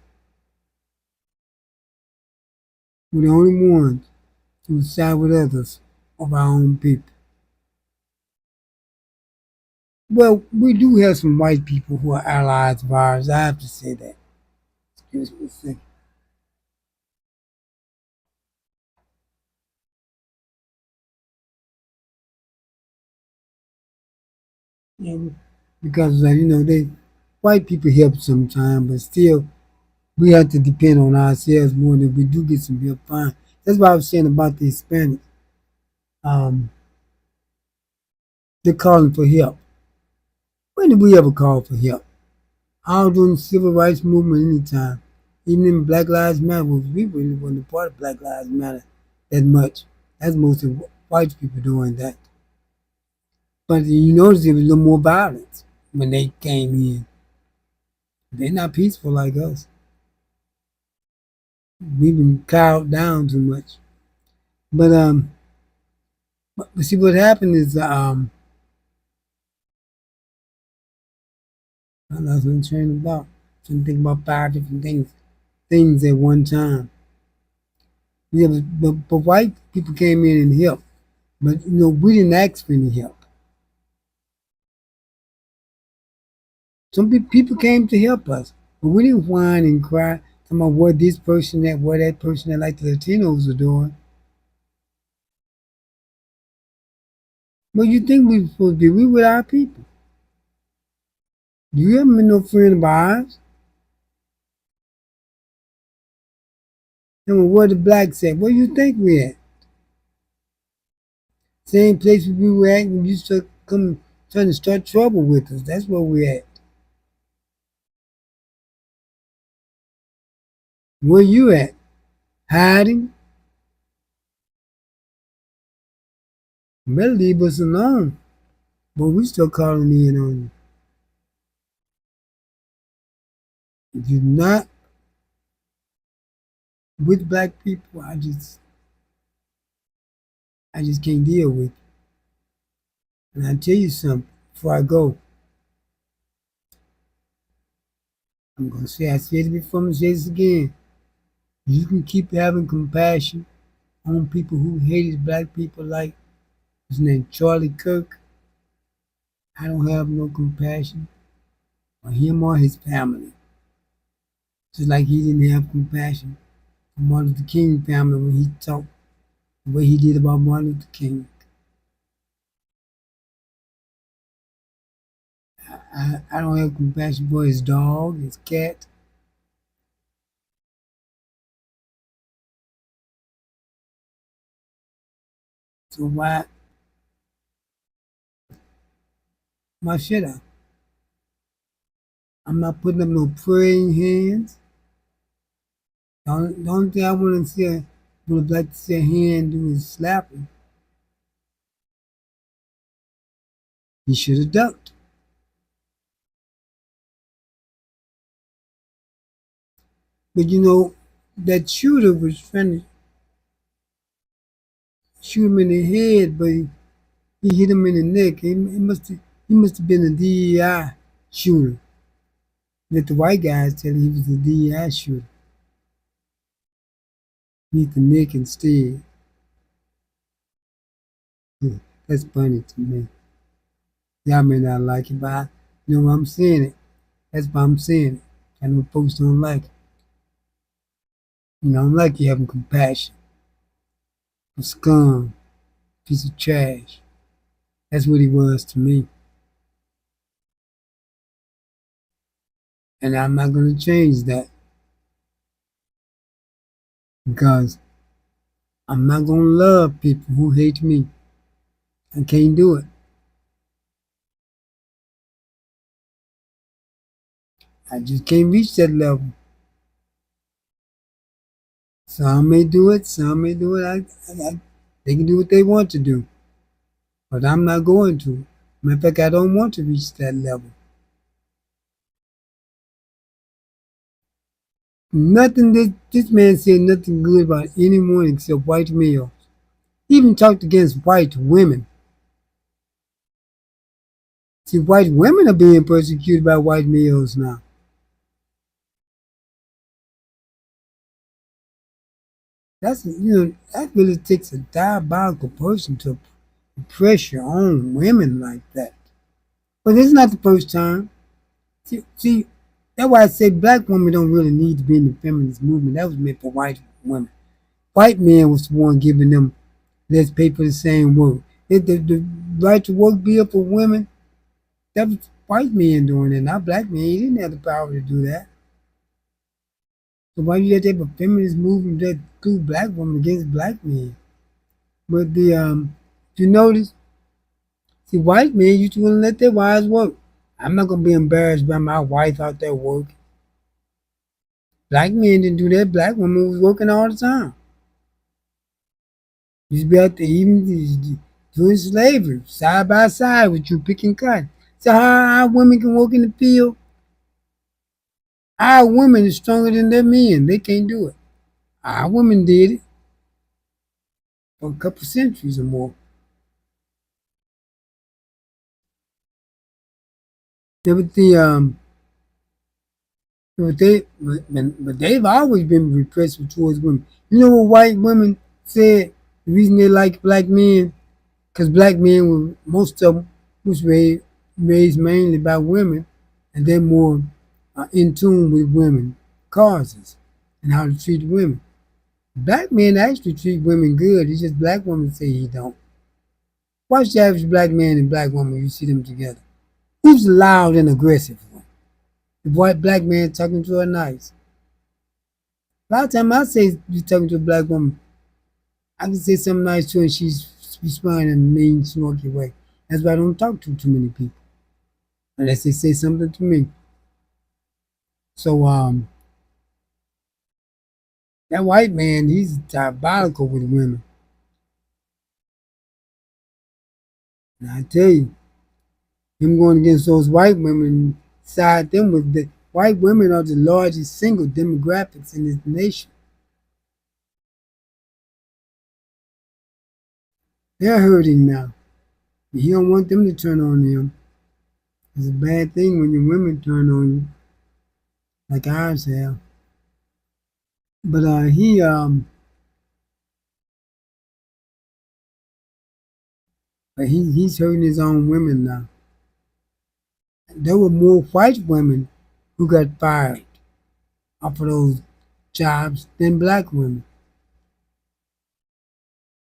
We're the only ones who side with others of our own people. Well, we do have some white people who are allies of ours. I have to say that. Excuse me a second. Yeah, because they white people help sometimes, but still we have to depend on ourselves more than we do get some help. Fine. That's what I was saying about the Hispanics. Um, they're calling for help. When did we ever call for help? All during the civil rights movement, anytime. Even in Black Lives Matter, we really wasn't a part of Black Lives Matter that much. That's mostly white people doing that. But you notice there was a little more violence when they came in. They're not peaceful like us. We've been cowed down too much. But but see what happened is I lost my train of thought. Trying to think about five different things at one time. Yeah, but white people came in and helped. But we didn't ask for any help. Some people came to help us, but we didn't whine and cry talking about what this person what that person that like the Latinos are doing. What you think we were supposed to be? We with our people. You haven't been no friend of ours. And what the blacks at? Where you think we at? Same place we were at when you start coming trying to start trouble with us. That's where we at. Where you at? Hiding? You better leave us alone. But we still calling in on you. If you're not with black people, I just can't deal with it. And I tell you something before I go. I'm gonna say I said it before, I'm gonna say this again. You can keep having compassion on people who hated black people like his name Charlie Kirk. I don't have no compassion on him or his family. Just like he didn't have compassion for Martin Luther King family when he talked the way he did about Martin Luther King. I don't have compassion for his dog, his cat. So why should I? I'm not putting up no praying hands. The only thing I want to see, would like to see a hand do is slapping. He should have ducked. But that shooter was trying to shoot him in the head, but he hit him in the neck. He must have been a DEI shooter. Let the white guys tell him he was a DEI shooter. He hit the neck instead. That's funny to me. Y'all may not like it, but I'm saying it. That's why I'm saying it. I know folks don't like it. I don't like you having compassion. A scum, piece of trash. That's what he was to me. And I'm not going to change that because I'm not going to love people who hate me. I can't do it. I just can't reach that level. Some may do it, some may do it. They can do what they want to do, but I'm not going to. Matter of fact, I don't want to reach that level. Nothing, this man said nothing good about anyone except white males. He even talked against white women. See, white women are being persecuted by white males now. That really takes a diabolical person to pressure on women like that. But it's not the first time. See, that's why I say black women don't really need to be in the feminist movement. That was meant for white women. White men was the one giving them less pay for the same work. The right to work bill for women, that was white men doing it, not black men. He didn't have the power to do that. So why you have to have a feminist movement that include black women against black men? But if you notice, see, white men used to want to let their wives work. I'm not gonna be embarrassed by my wife out there working. Black men didn't do that. Black women was working all the time. Used to be out there even doing slavery, side by side with you picking cotton. So how our women can work in the field? Our women is stronger than their men. They can't do it. Our women did it for a couple centuries or more. Yeah, but they've always been repressive towards women. You know what white women said? The reason they like black men, because black men were most of them was raised mainly by women, and they're more in tune with women causes and how to treat women. Black men actually treat women good. It's just black women say he don't. Watch the average black man and black woman. You see them together. Who's the loud and aggressive one? The white black man talking to her nice. A lot of time I say you talking to a black woman, I can say something nice to her and she's responding in a mean, snorky way. That's why I don't talk to too many people unless they say something to me. So that white man, he's diabolical with women. And I tell you, him going against those white women, side them with the white women are the largest single demographics in this nation. They're hurting now. He don't want them to turn on him. It's a bad thing when your women turn on you, like ours have. But he's hurting his own women now. There were more white women who got fired off of those jobs than black women,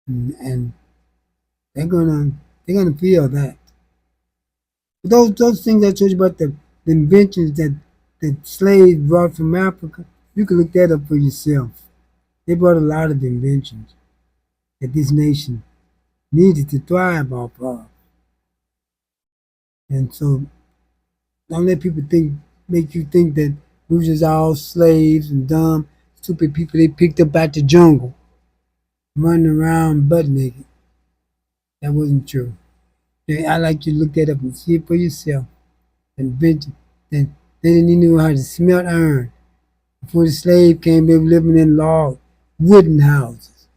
and they're gonna they're gonna feel that. Those things I told you about the inventions that slaves brought from Africa, you can look that up for yourself. They brought a lot of inventions that this nation needed to thrive off of. And so don't let people make you think that we were just all slaves and dumb, stupid people they picked up out the jungle, running around butt naked. That wasn't true. I like you to look that up and see it for yourself. Invention. Then they didn't even know how to smelt iron. Before the slave came, they were living in wooden houses,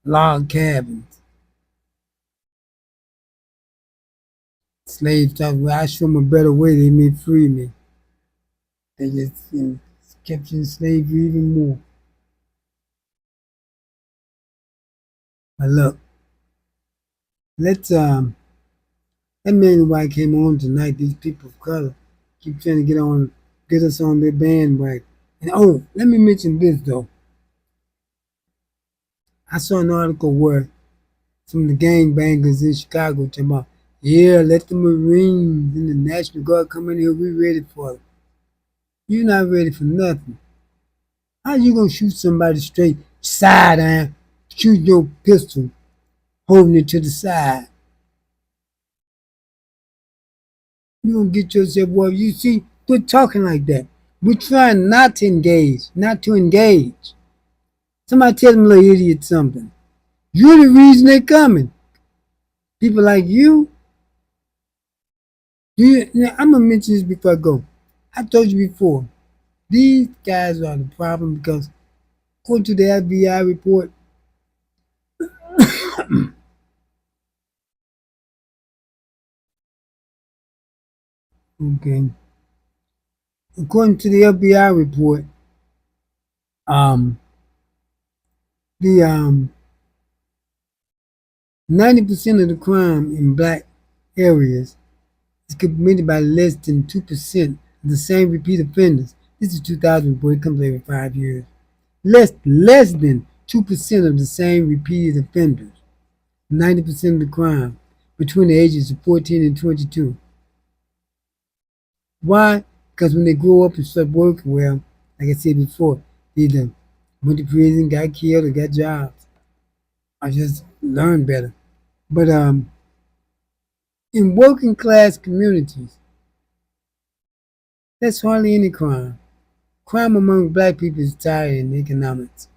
log cabins. Slaves thought, well, I show them a better way, they may free me. They just kept you in slavery even more. But look, let's that man and white came on tonight, these people of color keep trying to get us on their bandwagon. And oh, let me mention this though. I saw an article where some of the gangbangers in Chicago talking about Yeah, let the Marines and the National Guard come in here. We ready for it. You're not ready for nothing. How you gonna shoot somebody straight side on? Shoot your pistol, holding it to the side. You gonna get yourself well. You see, quit talking like that. We're trying not to engage, not to engage. Somebody tell them little idiot something. You're the reason they're coming. People like you, now, I'm gonna mention this before I go. I told you before, these guys are the problem because according to the FBI report, okay, according to the FBI report, um, the 90% of the crime in black areas is committed by less than 2% of the same repeat offenders. This is 2000 report. It comes every 5 years. Less than 2% of the same repeated offenders. 90% of the crime between the ages of 14 and 22. Why? Because when they grow up and start working, well, like I said before, they either went to prison, got killed, or got jobs, or just learned better. But in working class communities, there's hardly any crime. Crime among black people is tied in economics.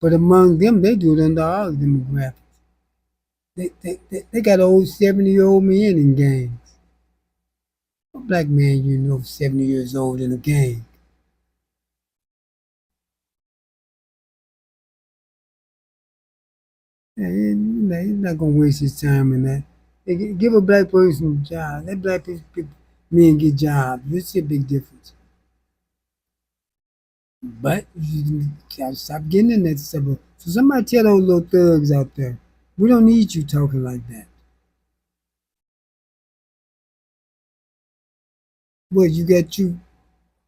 But among them, they do it under all demographics. They got old 70-year-old men in gangs. A black man, 70 years old in a gang. Yeah, he's not gonna waste his time in that. Give a black person a job. Let black people, men get jobs. You see a big difference. But you gotta stop getting in that stuff. So somebody tell those little thugs out there, we don't need you talking like that. What, you got you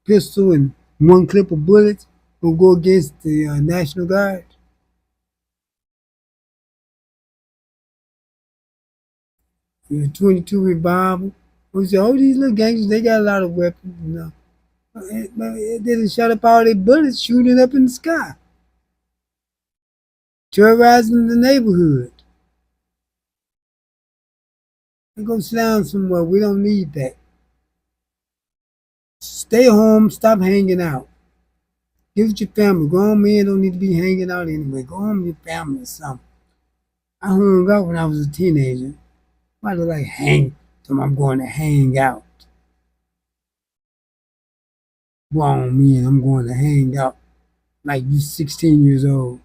pistol and one clip of bullets gonna go against the National Guard? 22 revolver. We say, oh, these little gangsters, they got a lot of weapons. They didn't shut up all their bullets shooting up in the sky, terrorizing the neighborhood. They go sit down somewhere. We don't need that. Stay home. Stop hanging out. Give it your family. Grown men don't need to be hanging out anyway. Go home with your family or something. I hung out when I was a teenager. Why do I hang? So I'm going to hang out. Grown men, I'm going to hang out like you 16 years old.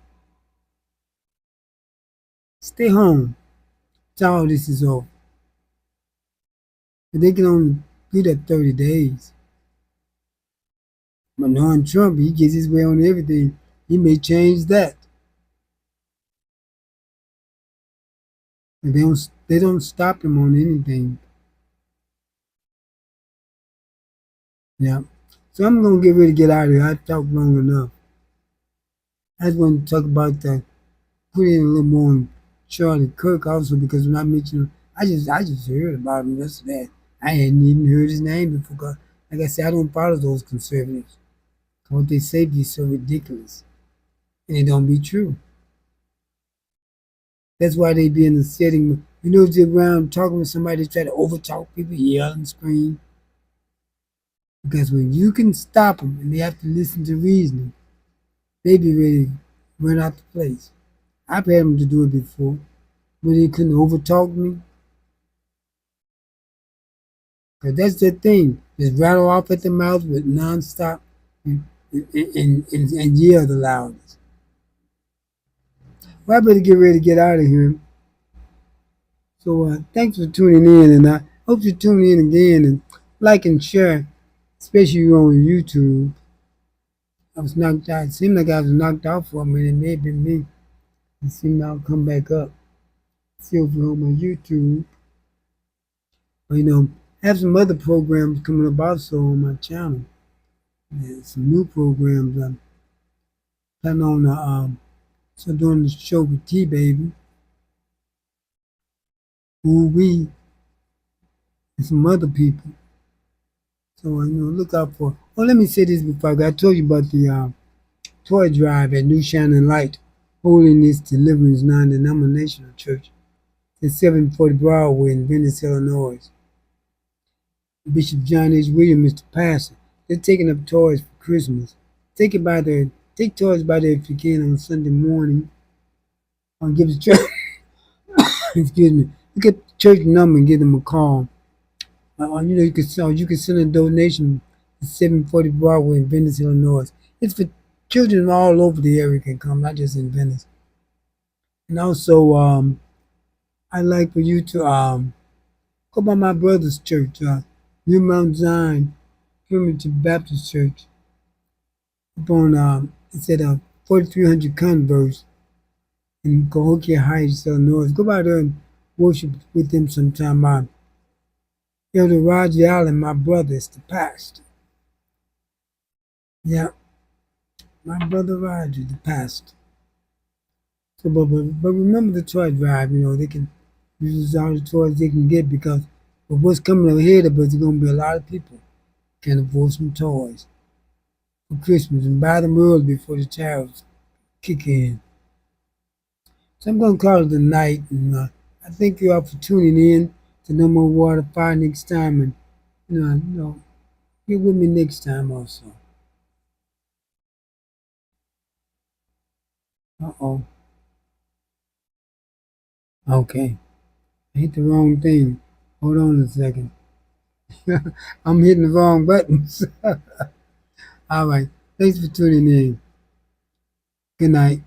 Stay home till all this is over. But they can only do that 30 days. But knowing Trump, he gets his way on everything. He may change that. And they don't stop him on anything. Yeah. So I'm gonna get ready to get out of here. I talked long enough. I just want to talk about that. Put in a little more on Charlie Kirk also because when I mentioned him, I just heard about him yesterday. I hadn't even heard his name before. 'Cause like I said, I don't follow those conservatives. What they say be so ridiculous, and it don't be true. That's why they be in the setting. If they're around talking with somebody, they try to overtalk people, yell and scream. Because when you can stop them and they have to listen to reasoning, they be ready to run out the place. I've had them to do it before, but they couldn't overtalk me. Because that's the thing. Just rattle off at the mouth with nonstop and yell the loudest. Well, I better get ready to get out of here. So thanks for tuning in, and I hope you tune in again and like and share, especially on YouTube. I was knocked out. It seemed like I was knocked out for a minute. It may have been me. It seemed I'll come back up. See over on my YouTube. But, I have some other programs coming up also on my channel. Yeah, some new programs. I'm planning on so doing the show with T Baby. who we and some other people. So look out for. Oh, let me say this before I told you about the toy drive at New Shining Light Holiness Deliverance Non-Denominational Church at 740 Broadway in Venice, Illinois. Bishop John H. Williams is the pastor. They're taking up toys for Christmas. Take toys by there if you can on Sunday morning. Or give the church, excuse me, you get the church number and give them a call. You can send a donation to 740 Broadway in Venice, Illinois. It's for children all over the area can come, not just in Venice. And also, I'd like for you to go by my brother's church, New Mount Zion Primitive Baptist Church. Up on it's at 4300 Converse in Cahokia Heights, Illinois. Go by there and worship with them sometime. Elder Roger Allen, my brother, is the pastor. Yeah, my brother Roger, the pastor. So, but remember the toy drive. They can use all the toys they can get because of what's coming ahead of us, there's going to be a lot of people can afford some toys for Christmas and buy them early before the tariffs kick in. So I'm going to call it a night, and I thank you all for tuning in to No More Water Fire next time, and get with me next time also. Uh-oh. Okay. I hit the wrong thing. Hold on a second. I'm hitting the wrong buttons. All right. Thanks for tuning in. Good night.